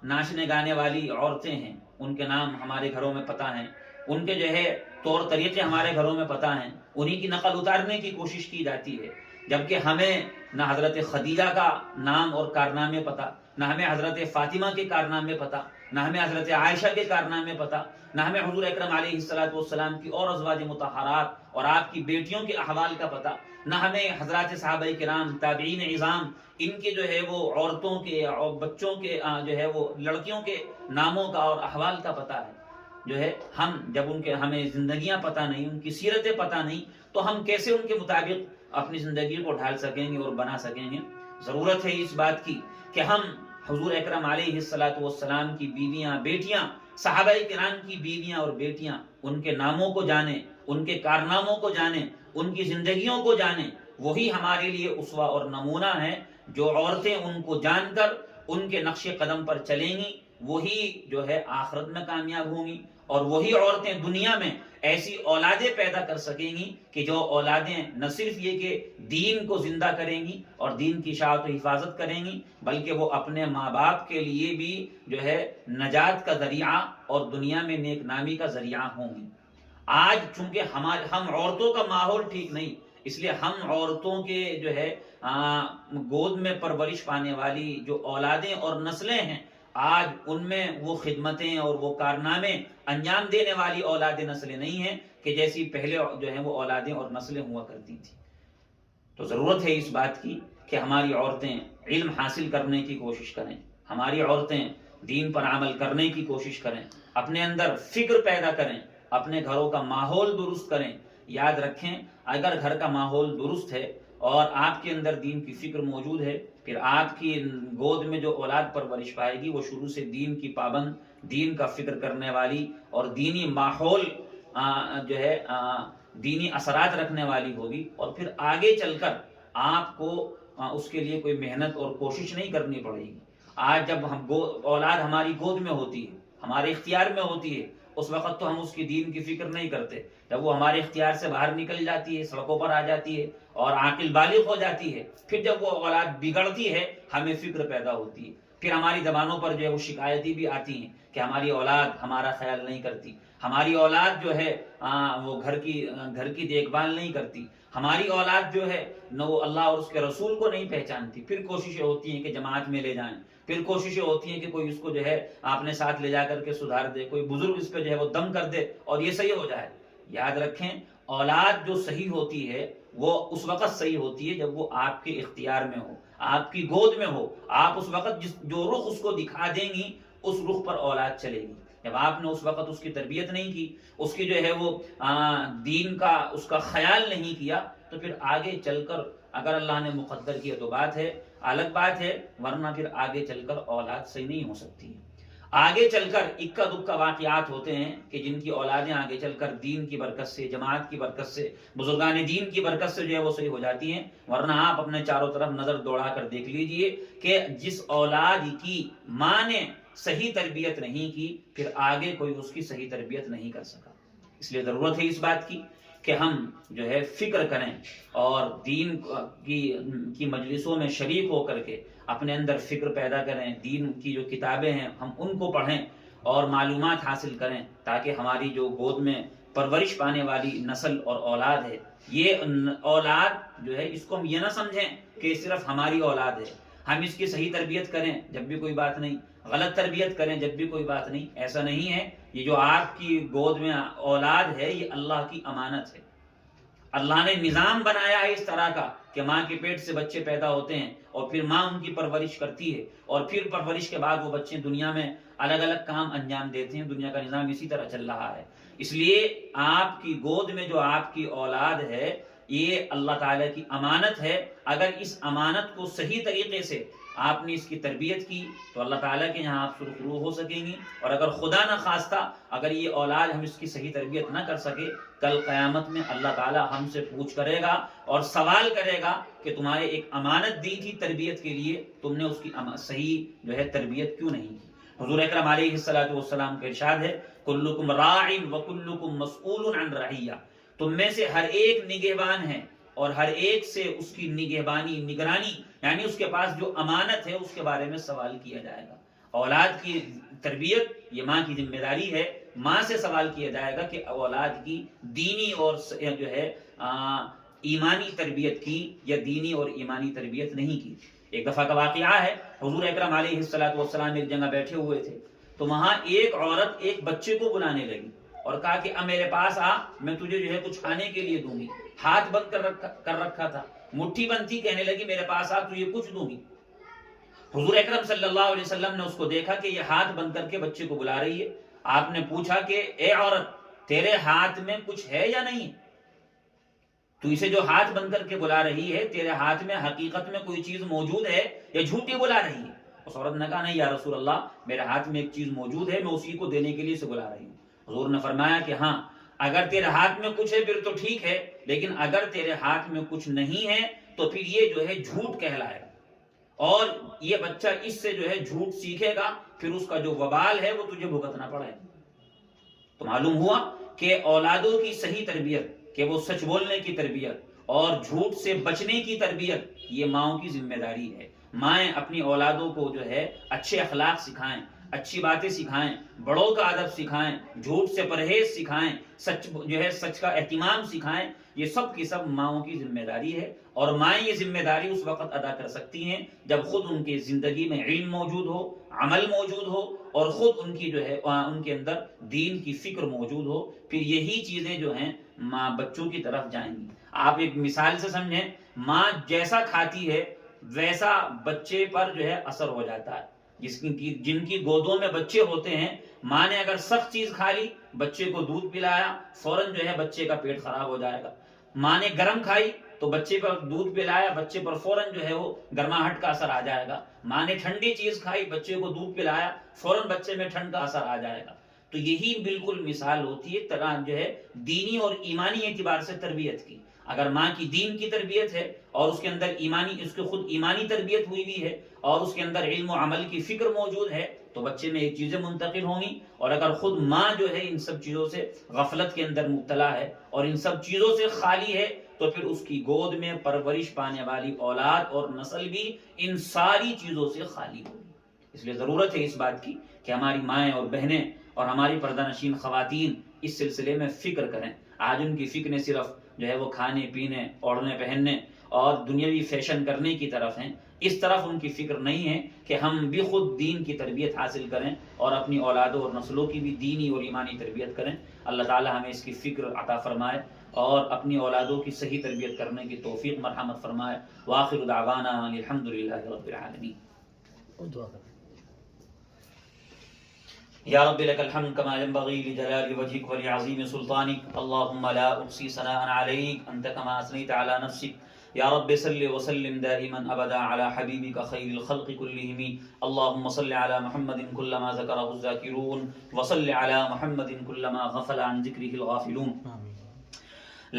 ناچنے گانے والی عورتیں ہیں، ان کے نام ہمارے گھروں میں پتہ ہیں، ان کے جو ہے طور طریقے ہمارے گھروں میں پتہ ہیں، انہی کی نقل اتارنے کی کوشش کی جاتی ہے، جبکہ ہمیں نہ حضرت خدیجہ کا نام اور کارنامے پتہ، نہ ہمیں حضرت فاطمہ کے کارنامے پتہ، نہ ہمیں حضرت عائشہ کے کارنامے پتہ، نہ ہمیں حضور اکرم علیہ الصلوۃ والسلام کی اور ازواج مطہرات اور آپ کی بیٹیوں کے احوال کا پتہ، نہ ہمیں حضرات صحابہ کرام، تابعین عظام، ان کے جو ہے وہ عورتوں کے اور بچوں کے جو ہے وہ لڑکیوں کے ناموں کا اور احوال کا پتہ ہے۔ جو ہے ہم جب ان کے ہمیں زندگیاں پتہ نہیں، ان کی سیرتیں پتہ نہیں، تو ہم کیسے ان کے مطابق اپنی زندگی کو ڈھال سکیں گے اور بنا سکیں گے؟ ضرورت ہے اس بات کی کہ ہم حضور اکرم علیہ الصلوۃ والسلام کی بیویاں، بیٹیاں، صحابہ کرام کی بیویاں اور بیٹیاں، ان کے ناموں کو جانیں، ان کے کارناموں کو جانیں، ان کی زندگیوں کو جانیں۔ وہی ہمارے لیے اسوہ اور نمونہ ہیں۔ جو عورتیں ان کو جان کر ان کے نقش قدم پر چلیں گی وہی جو ہے آخرت میں کامیاب ہوں گی، اور وہی عورتیں دنیا میں ایسی اولادیں پیدا کر سکیں گی کہ جو اولادیں نہ صرف یہ کہ دین کو زندہ کریں گی اور دین کی اشاعت و حفاظت کریں گی، بلکہ وہ اپنے ماں باپ کے لیے بھی جو ہے نجات کا ذریعہ اور دنیا میں نیک نامی کا ذریعہ ہوں گی۔ آج چونکہ ہم عورتوں کا ماحول ٹھیک نہیں، اس لیے ہم عورتوں کے جو ہے گود میں پرورش پانے والی جو اولادیں اور نسلیں ہیں، آج ان میں وہ خدمتیں اور وہ کارنامے انجام دینے والی اولاد نسلیں نہیں ہیں کہ جیسی پہلے جو ہیں وہ اولادیں اور نسلیں ہوا کرتی تھی۔ تو ضرورت ہے اس بات کی کہ ہماری عورتیں علم حاصل کرنے کی کوشش کریں، ہماری عورتیں دین پر عمل کرنے کی کوشش کریں، اپنے اندر فکر پیدا کریں، اپنے گھروں کا ماحول درست کریں۔ یاد رکھیں، اگر گھر کا ماحول درست ہے اور آپ کے اندر دین کی فکر موجود ہے، پھر آپ کی گود میں جو اولاد پرورش پائے گی وہ شروع سے دین کی پابند، دین کا فکر کرنے والی اور دینی ماحول جو ہے دینی اثرات رکھنے والی ہوگی، اور پھر آگے چل کر آپ کو اس کے لیے کوئی محنت اور کوشش نہیں کرنی پڑے گی۔ آج جب اولاد ہماری گود میں ہوتی ہے، ہمارے اختیار میں ہوتی ہے، اس وقت تو ہم اس کی دین کی فکر نہیں کرتے۔ جب وہ ہمارے اختیار سے باہر نکل جاتی ہے، سڑکوں پر آ جاتی ہے اور عاقل بالغ ہو جاتی ہے، پھر جب وہ اولاد بگڑتی ہے ہمیں فکر پیدا ہوتی ہے۔ پھر ہماری زبانوں پر جو ہے وہ شکایتیں بھی آتی ہیں کہ ہماری اولاد ہمارا خیال نہیں کرتی، ہماری اولاد جو ہے وہ گھر کی دیکھ بھال نہیں کرتی، ہماری اولاد جو ہے نہ وہ اللہ اور اس کے رسول کو نہیں پہچانتی۔ پھر کوششیں ہوتی ہیں کہ جماعت میں لے جائیں، پھر کوششیں ہوتی ہیں کہ کوئی اس کو جو ہے اپنے ساتھ لے جا کر کے سدھار دے، کوئی بزرگ اس پہ جو ہے وہ دم کر دے اور یہ صحیح ہو جائے۔ یاد رکھیں، اولاد جو صحیح ہوتی ہے وہ اس وقت صحیح ہوتی ہے جب وہ آپ کے اختیار میں ہو، آپ کی گود میں ہو۔ آپ اس وقت جو رخ اس کو دکھا دیں گی اس رخ پر اولاد چلے گی۔ جب آپ نے اس وقت اس کی تربیت نہیں کی، اس کی جو ہے وہ دین کا اس کا خیال نہیں کیا، تو پھر آگے چل کر اگر اللہ نے مقدر کیا تو بات ہے، الگ بات ہے، ورنہ پھر آگے چل کر اولاد صحیح نہیں ہو سکتی۔ آگے چل کر اکا دکا واقعات ہوتے ہیں کہ جن کی اولادیں آگے چل کر دین کی برکت سے، جماعت کی برکت سے، بزرگان دین کی برکت سے جو ہے وہ صحیح ہو جاتی ہیں۔ ورنہ آپ اپنے چاروں طرف نظر دوڑا کر دیکھ لیجئے کہ جس اولاد کی ماں نے صحیح تربیت نہیں کی، پھر آگے کوئی اس کی صحیح تربیت نہیں کر سکا۔ اس لیے ضرورت ہے اس بات کی کہ ہم جو ہے فکر کریں اور دین کی مجلسوں میں شریک ہو کر کے اپنے اندر فکر پیدا کریں، دین کی جو کتابیں ہیں ہم ان کو پڑھیں اور معلومات حاصل کریں، تاکہ ہماری جو گود میں پرورش پانے والی نسل اور اولاد ہے، یہ اولاد جو ہے اس کو ہم یہ نہ سمجھیں کہ صرف ہماری اولاد ہے، ہم اس کی صحیح تربیت کریں جب بھی کوئی بات نہیں، غلط تربیت کریں جب بھی کوئی بات نہیں۔ ایسا نہیں ہے، یہ جو آپ کی گود میں اولاد ہے یہ اللہ کی امانت ہے۔ اللہ نے نظام بنایا ہے اس طرح کا کہ ماں کے پیٹ سے بچے پیدا ہوتے ہیں اور پھر ماں ان کی پرورش کرتی ہے، اور پھر پرورش کے بعد وہ بچے دنیا میں الگ الگ کام انجام دیتے ہیں۔ دنیا کا نظام اسی طرح چل رہا ہے۔ اس لیے آپ کی گود میں جو آپ کی اولاد ہے یہ اللہ تعالیٰ کی امانت ہے۔ اگر اس امانت کو صحیح طریقے سے آپ نے اس کی تربیت کی تو اللہ تعالیٰ کے یہاں آپ سرخرو ہو سکیں گی، اور اگر خدا نہ خواستہ اگر یہ اولاد ہم اس کی صحیح تربیت نہ کر سکے، کل قیامت میں اللہ تعالیٰ ہم سے پوچھ کرے گا اور سوال کرے گا کہ تمہارے ایک امانت دی تھی تربیت کے لیے، تم نے اس کی صحیح جو ہے تربیت کیوں نہیں کی۔ حضور اکرم علیہ الصلوۃ والسلام کا ارشاد ہے، کلکم راع وکلکم مسئول عن رعیہ، تم میں سے ہر ایک نگہبان ہے اور ہر ایک سے اس کی نگرانی یعنی اس کے پاس جو امانت ہے اس کے بارے میں سوال کیا جائے گا۔ اولاد کی تربیت یہ ماں کی ذمہ داری ہے۔ ماں سے سوال کیا جائے گا کہ اولاد کی دینی اور جو ہے ایمانی تربیت کی یا دینی اور ایمانی تربیت نہیں کی۔ ایک دفعہ کا واقعہ ہے، حضور اکرم علیہ الصلوۃ والسلام ایک جگہ بیٹھے ہوئے تھے تو وہاں ایک عورت ایک بچے کو بلانے لگی اور کہا کہ اب میرے پاس آ، میں تجھے جو ہے کچھ کھانے کے لیے دوں گی۔ ہاتھ بند کر رکھا تھا، مٹھی بند تھی، کہنے لگی میرے پاس آ، تجھے کچھ دوں گی۔ حضور اکرم صلی اللہ علیہ وسلم نے اس کو دیکھا کہ یہ ہاتھ بند کر کے بچے کو بلا رہی ہے۔ آپ نے پوچھا کہ اے عورت، تیرے ہاتھ میں کچھ ہے یا نہیں؟ تو اسے جو ہاتھ بند کر کے بلا رہی ہے، تیرے ہاتھ میں حقیقت میں کوئی چیز موجود ہے یا جھوٹی بلا رہی ہے؟ اس عورت نے کہا نہیں یا رسول اللہ، میرے ہاتھ میں ایک چیز موجود ہے، میں اسی کو دینے کے لیے اسے بلا رہی ہوں۔ حضور نے فرمایا کہ ہاں، اگر تیرے ہاتھ میں کچھ ہے پھر تو ٹھیک ہے، لیکن اگر تیرے ہاتھ میں کچھ نہیں ہے تو پھر یہ جو ہے جھوٹ کہلائے گا، اور یہ بچہ اس سے جو ہے جھوٹ سیکھے گا، پھر اس کا جو وبال ہے وہ تجھے بھگتنا پڑے گا۔ تو معلوم ہوا کہ اولادوں کی صحیح تربیت، کہ وہ سچ بولنے کی تربیت اور جھوٹ سے بچنے کی تربیت، یہ ماؤں کی ذمہ داری ہے۔ مائیں اپنی اولادوں کو جو ہے اچھے اخلاق سکھائیں، اچھی باتیں سکھائیں، بڑوں کا ادب سکھائیں، جھوٹ سے پرہیز سکھائیں، سچ جو ہے سچ کا اہتمام سکھائیں۔ یہ سب کی سب ماؤں کی ذمہ داری ہے، اور مائیں یہ ذمہ داری اس وقت ادا کر سکتی ہیں جب خود ان کی زندگی میں علم موجود ہو، عمل موجود ہو، اور خود ان کی جو ہے ان کے اندر دین کی فکر موجود ہو۔ پھر یہی چیزیں جو ہیں ماں بچوں کی طرف جائیں گی۔ آپ ایک مثال سے سمجھیں، ماں جیسا کھاتی ہے ویسا بچے پر جو ہے اثر ہو جاتا ہے۔ جن کی گودوں میں بچے ہوتے ہیں، ماں نے اگر سخت چیز کھا لی، بچے کو دودھ پلایا، فوراً جو ہے بچے کا پیٹ خراب ہو جائے گا۔ ماں نے گرم کھائی تو بچے پر دودھ پلایا، بچے پر فوراً جو ہے وہ گرماہٹ کا اثر آ جائے گا۔ ماں نے ٹھنڈی چیز کھائی، بچے کو دودھ پلایا، فوراً بچے میں ٹھنڈ کا اثر آ جائے گا۔ تو یہی بالکل مثال ہوتی ہے طرح جو ہے دینی اور ایمانی اعتبار سے تربیت کی۔ اگر ماں کی دین کی تربیت ہے اور اس کے اندر اس کے خود ایمانی تربیت ہوئی بھی ہے اور اس کے اندر علم و عمل کی فکر موجود ہے، تو بچے میں یہ چیزیں منتقل ہوں گی۔ اور اگر خود ماں جو ہے ان سب چیزوں سے غفلت کے اندر مبتلا ہے اور ان سب چیزوں سے خالی ہے، تو پھر اس کی گود میں پرورش پانے والی اولاد اور نسل بھی ان ساری چیزوں سے خالی ہوگی۔ اس لیے ضرورت ہے اس بات کی کہ ہماری مائیں اور بہنیں اور ہماری پردہ نشین خواتین اس سلسلے میں فکر کریں. آج ان کی فکریں صرف جو ہے وہ کھانے پینے اوڑھنے پہننے اور دنیاوی فیشن کرنے کی طرف ہیں. اس طرف ان کی فکر نہیں ہے کہ ہم بھی خود دین کی تربیت حاصل کریں اور اپنی اولادوں اور نسلوں کی بھی دینی اور ایمانی تربیت کریں. اللہ تعالی ہمیں اس کی فکر عطا فرمائے اور اپنی اولادوں کی صحیح تربیت کرنے کی توفیق مرحمت فرمائے. وآخر دعوانا الحمدللہ رب العالمین. یا رب لك الحمد كما ينبغي لجلال وجهك ولعظيم سلطانك. اللهم لا احصي ثناء عليك انت كما اثنيت على نفسك. یا رب صل وسلم دائما ابدا على حبيبك خير الخلق كلهم. اللهم صل على محمد كلما ذكره الذاكرون وصل على محمد كلما غفل عن ذكره الغافلون.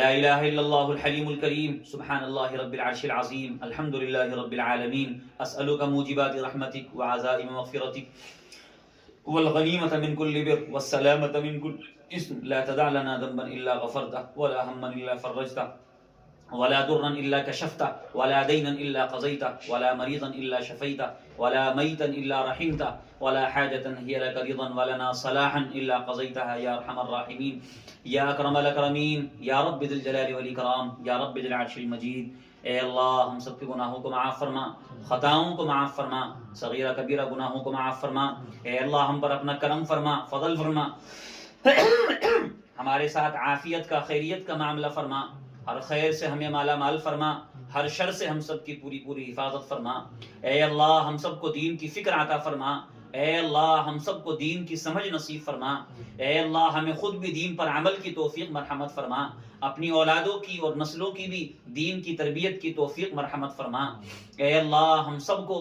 لا الہ الا اللہ الحلیم الکریم سبحان اللہ رب العرش العظیم الحمد للہ رب العالمین. اسألک موجبات رحمتک وعزائم مغفرتک والغنیمة من كل بر والسلامة من كل اسم. لا تدع لنا ذنبا الا غفرته ولا هما الا فرجته ولا ضرا الا كشفته ولا دينا الا قضيته ولا مريضا الا شفيته ولا ميتا الا رحمته ولا حاجة هي لك رضا ولنا صلاحا الا قضيتها يا ارحم الراحمين یا اکرم الاکرمین یا رب ذی الجلال والاکرام یا رب ذی العرش المجید. اے اللہ ہم سب کے گناہوں کو معاف فرما، خطاؤں کو معاف فرما، صغیرہ کبیرہ گناہوں کو معاف فرما. اے اللہ ہم پر اپنا کرم فرما، فضل فرما، ہمارے ساتھ عافیت کا خیریت کا معاملہ فرما، ہر خیر سے ہمیں مالا مال فرما، ہر شر سے ہم سب کی پوری پوری حفاظت فرما. اے اللہ ہم سب کو دین کی فکر عطا فرما. اے اللہ ہم سب کو دین کی سمجھ نصیب فرما. اے اللہ ہمیں خود بھی دین پر عمل کی توفیق مرحمت فرما. اپنی اولادوں کی اور نسلوں کی بھی دین کی تربیت کی توفیق مرحمت فرما. اے اللہ ہم سب کو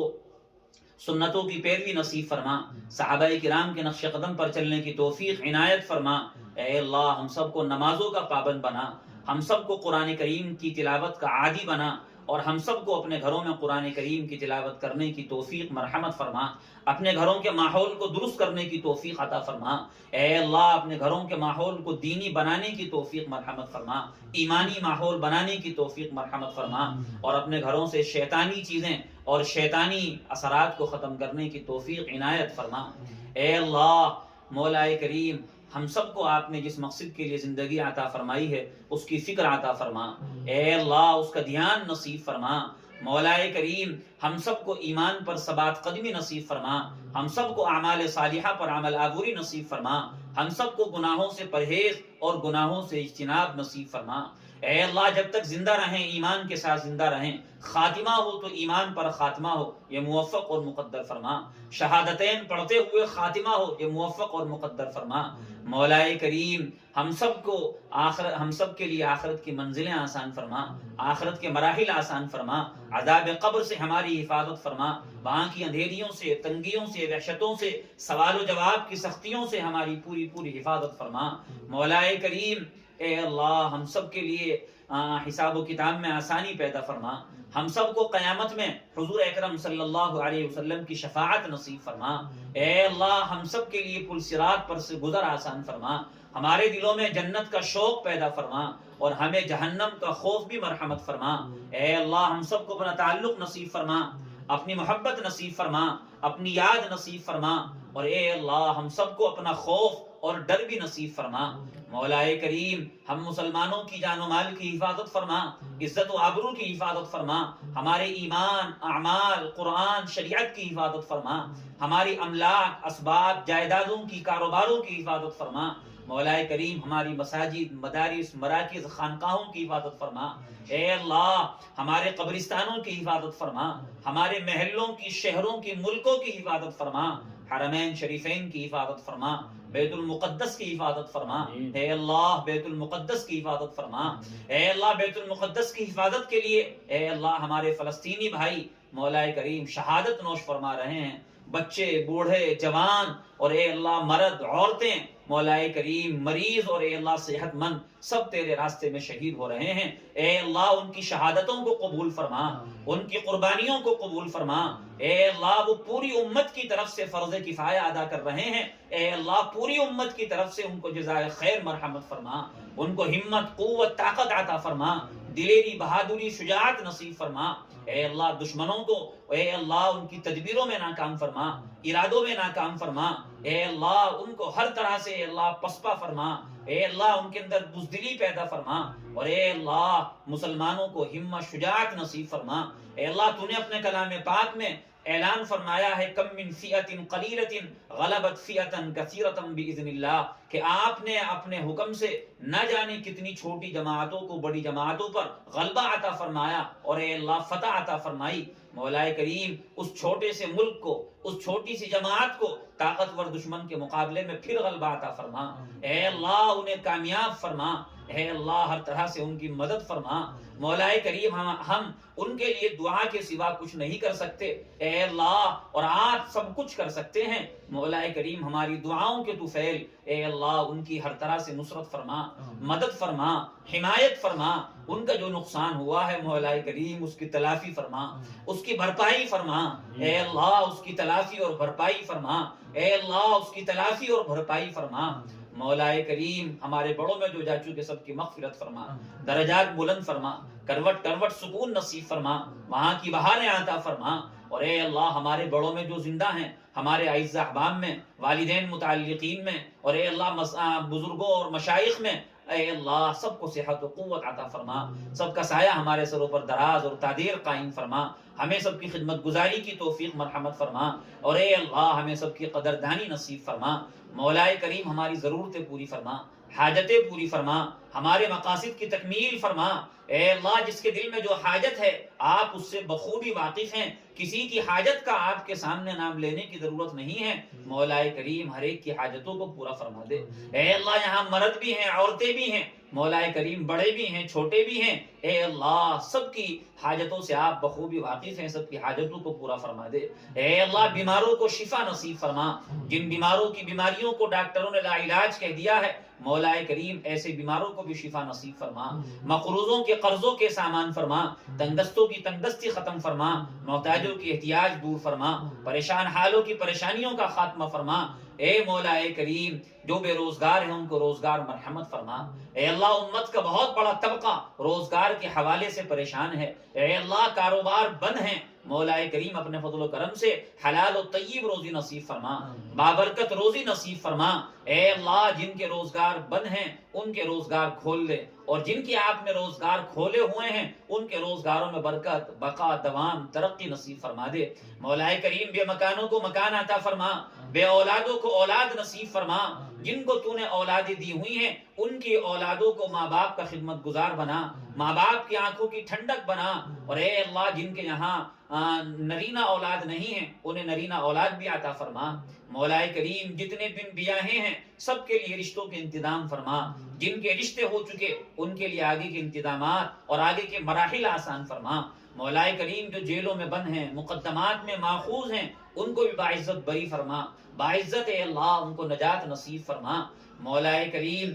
سنتوں کی پیروی نصیب فرما. صحابہ کرام کے نقش قدم پر چلنے کی توفیق عنایت فرما. اے اللہ ہم سب کو نمازوں کا پابند بنا، ہم سب کو قرآن کریم کی تلاوت کا عادی بنا اور ہم سب کو اپنے گھروں میں قرآن کریم کی تلاوت کرنے کی توفیق مرحمت فرما. اپنے گھروں کے ماحول کو درست کرنے کی توفیق عطا فرما. اے اللہ اپنے گھروں کے ماحول کو دینی بنانے کی توفیق مرحمت فرما، ایمانی ماحول بنانے کی توفیق مرحمت فرما اور اپنے گھروں سے شیطانی چیزیں اور شیطانی اثرات کو ختم کرنے کی توفیق عنایت فرما. اے اللہ مولا کریم ہم سب کو آپ نے جس مقصد کے لیے زندگی عطا فرمائی ہے اس کی فکر عطا فرما. اے اللہ اس کا دھیان نصیب فرما. مولا کریم ہم سب کو ایمان پر ثبات قدمی نصیب فرما. ہم سب کو اعمال صالحہ پر عمل آوری نصیب فرما. ہم سب کو گناہوں سے پرہیز اور گناہوں سے اجتناب نصیب فرما. اے اللہ جب تک زندہ رہیں ایمان کے ساتھ زندہ رہیں، خاتمہ ہو تو ایمان پر خاتمہ ہو، یہ موفق اور مقدر فرما. شہادتین پڑھتے ہوئے خاتمہ ہو، یہ موفق اور مقدر فرما. مولا کریم ہم سب کے لیے آخرت کی منزلیں آسان فرما، آخرت کے مراحل آسان فرما. عذاب قبر سے ہماری حفاظت فرما، وہاں کی اندھیریوں سے، تنگیوں سے، وحشتوں سے، سوال و جواب کی سختیوں سے ہماری پوری پوری حفاظت فرما. مولا کریم اے اللہ ہم سب کے لیے حساب و کتاب میں آسانی پیدا فرما. ہم سب کو قیامت میں حضور اکرم صلی اللہ علیہ وسلم کی شفاعت نصیب فرما. اے اللہ ہم سب کے لیے پل صراط پر سے گزر آسان فرما. ہمارے دلوں میں جنت کا شوق پیدا فرما اور ہمیں جہنم کا خوف بھی مرحمت فرما. اے اللہ ہم سب کو اپنا تعلق نصیب فرما، اپنی محبت نصیب فرما، اپنی یاد نصیب فرما اور اے اللہ ہم سب کو اپنا خوف اور ڈر بھی نصیب فرما. مولا کریم ہم مسلمانوں کی جان و مال کی حفاظت فرما، عزت و آبرو کی حفاظت فرما. ہمارے ایمان، اعمال، قرآن، شریعت کی حفاظت فرما. ہماری املاک، اسباب، جائیدادوں کی، کاروباروں کی حفاظت فرما. مولا کریم ہماری مساجد، مدارس، مراکز، خانقاہوں کی حفاظت فرما. اے اللہ ہمارے قبرستانوں کی حفاظت فرما، ہمارے محلوں کی، شہروں کی، ملکوں کی حفاظت فرما. حرمین شریفین کی حفاظت فرما، بیت المقدس کی حفاظت فرما. اے اللہ بیت المقدس کی حفاظت فرما. اے اللہ بیت المقدس کی حفاظت کے لیے اے اللہ ہمارے فلسطینی بھائی مولا کریم شہادت نوش فرما رہے ہیں، بچے، بوڑھے، جوان اور اے اللہ مرد، عورتیں مولا کریم مریض اور اے اللہ صحت مند سب تیرے راستے میں شہید ہو رہے ہیں. اے اللہ ان کی شہادتوں کو قبول فرما، ان کی قربانیوں کو قبول فرما. اے اللہ وہ پوری امت کی طرف سے فرض کفایہ ادا کر رہے ہیں، اے اللہ پوری امت کی طرف سے ان کو جزائے خیر مرحمت فرما، ان کو ہمت، قوت، طاقت عطا فرما، دلیری، بہادری، شجاعت نصیب فرما۔ اے اللہ دشمنوں کو اے اللہ ان کی تدبیروں میں ناکام فرما، ارادوں میں ناکام فرما۔ اے اللہ ان کو ہر طرح سے اے اللہ پسپا فرما، اے اللہ ان کے اندر بزدلی پیدا فرما، اور اے اللہ مسلمانوں کو ہمت، شجاعت نصیب فرما۔ اے اللہ تو نے اپنے کلام پاک میں اعلان فرمایا ہے کم من فئۃ قلیلۃ غلبت فئۃ کثیرۃ باذن اللہ، کہ آپ نے اپنے حکم سے نہ جانے کتنی چھوٹی جماعتوں کو بڑی جماعتوں پر غلبہ عطا فرمایا، اور اے اللہ فتح عطا فرمائی۔ مولا کریم اس چھوٹے سے ملک کو، اس چھوٹی سی جماعت کو طاقتور دشمن کے مقابلے میں پھر غلبہ عطا فرما۔ اے اللہ انہیں کامیاب فرما، اے اللہ ہر طرح سے ان کی مدد فرما۔ مولا کریم ہم ان کے لیے دعا کے سوا کچھ نہیں کر سکتے، اے اللہ اور آپ سب کچھ کر سکتے ہیں۔ مولا کریم ہماری دعاؤں کے طفیل، اے اللہ ان کی ہر طرح سے نصرت فرما، مدد فرما، حمایت فرما۔ ان کا جو نقصان ہوا ہے مولا کریم اس کی تلافی فرما، اس کی بھرپائی فرما۔ اے اللہ اس کی تلافی اور بھرپائی فرما، اے اللہ اس کی تلافی اور بھرپائی فرما۔ مولا کریم ہمارے بڑوں میں جو جا چکے سب کی مغفرت فرما، درجات بلند فرما، کروٹ کروٹ سکون نصیب فرما، وہاں کی بہاریں عطا فرما۔ اور اے اللہ ہمارے بڑوں میں جو زندہ ہیں، ہمارے اعزہ احباب میں، والدین متعلقین میں، اور اے اللہ بزرگوں اور مشائخ میں، اے اللہ سب کو صحت و قوت عطا فرما، سب کا سایہ ہمارے سروں پر دراز اور تادیر قائم فرما، ہمیں سب کی خدمت گزاری کی توفیق مرحمت فرما، اور اے اللہ ہمیں سب کی قدردانی نصیب فرما۔ مولا کریم ہماری ضرورتیں پوری فرما، حاجتیں پوری فرما، ہمارے مقاصد کی تکمیل فرما۔ اے اللہ جس کے دل میں جو حاجت ہے آپ اس سے بخوبی واقف ہیں، کسی کی حاجت کا آپ کے سامنے نام لینے کی ضرورت نہیں ہے۔ مولا کریم ہر ایک کی حاجتوں کو پورا فرما دے۔ اے اللہ یہاں مرد بھی ہیں، عورتیں بھی ہیں، مولا کریم بڑے بھی ہیں، چھوٹے بھی ہیں، اے اللہ سب کی حاجتوں سے آپ بخوبی واقف ہیں، سب کی حاجتوں کو پورا فرما دے۔ اے اللہ بیماروں کو شفا نصیب فرما، جن بیماروں کی بیماریوں کو ڈاکٹروں نے لا علاج کہہ دیا ہے مولا کریم ایسے بیماروں کو بھی شفا نصیب فرما، مقروضوں کے قرضوں کے سامان فرما، تنگستوں کی تنگستی ختم فرما، محتاجوں کی احتیاج دور فرما، پریشان حالوں کی پریشانیوں کا خاتمہ فرما۔ اے مولا کریم جو بے روزگار ہیں ان کو روزگار مرحمت فرما۔ اے اللہ امت کا بہت بڑا طبقہ روزگار کے حوالے سے پریشان ہے، اے اللہ کاروبار بند ہیں، مولا کریم اپنے فضل و کرم سے حلال و طیب روزی نصیب فرما، بابرکت روزی نصیب فرما۔ اے اللہ جن کے روزگار بند ہیں ان کے روزگار کھول دے، اور جن کے آپ نے روزگار کھولے ہوئے ہیں ان کے روزگاروں میں برکت، بقا، دوام، ترقی نصیب فرما دے۔ مولا کریم بے مکانوں کو مکان عطا فرما، بے اولادوں کو اولاد نصیب فرما، جن کو تو نے اولادیں دی ہوئی ہیں ان کی اولادوں کو ماں باپ کا خدمت گزار بنا، ماں باپ کی آنکھوں کی ٹھنڈک بنا، اور اے اللہ جن کے یہاں نرینہ اولاد نہیں ہیں انہیں نرینہ اولاد بھی عطا فرما۔ مولا کریم جتنے بن بیاہیں ہیں سب کے لیے رشتوں کے انتظام فرما، جن کے رشتے ہو چکے ان کے لیے آگے کے انتظامات اور آگے کے مراحل آسان فرما۔ مولا کریم جو جیلوں میں بند ہیں، مقدمات میں ماخوذ ہیں، ان کو بھی باعزت بری فرما، باعزت اے اللہ ان کو نجات نصیب فرما۔ مولا کریم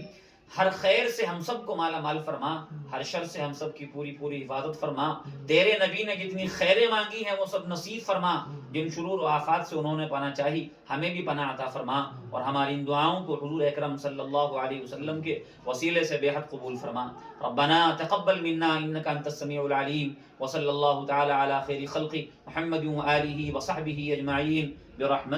ہر خیر سے ہم سب کو مالا مال فرما، ہر شر سے ہم سب کی پوری پوری حفاظت فرما۔ تیرے نبی نے جتنی خیریں مانگی ہیں وہ سب نصیب فرما، جن شرور و آفات سے انہوں نے پناہ چاہی ہمیں بھی پناہ عطا فرما، اور ہماری ان دعاؤں کو حضور اکرم صلی اللہ علیہ وسلم کے وسیلے سے بے حد قبول فرما۔ ربنا تقبل منا انك انت السميع العليم، وصلی اللہ تعالی علی خیر خلق محمد وآلہ وصحبہ اجمعین برحمتہ۔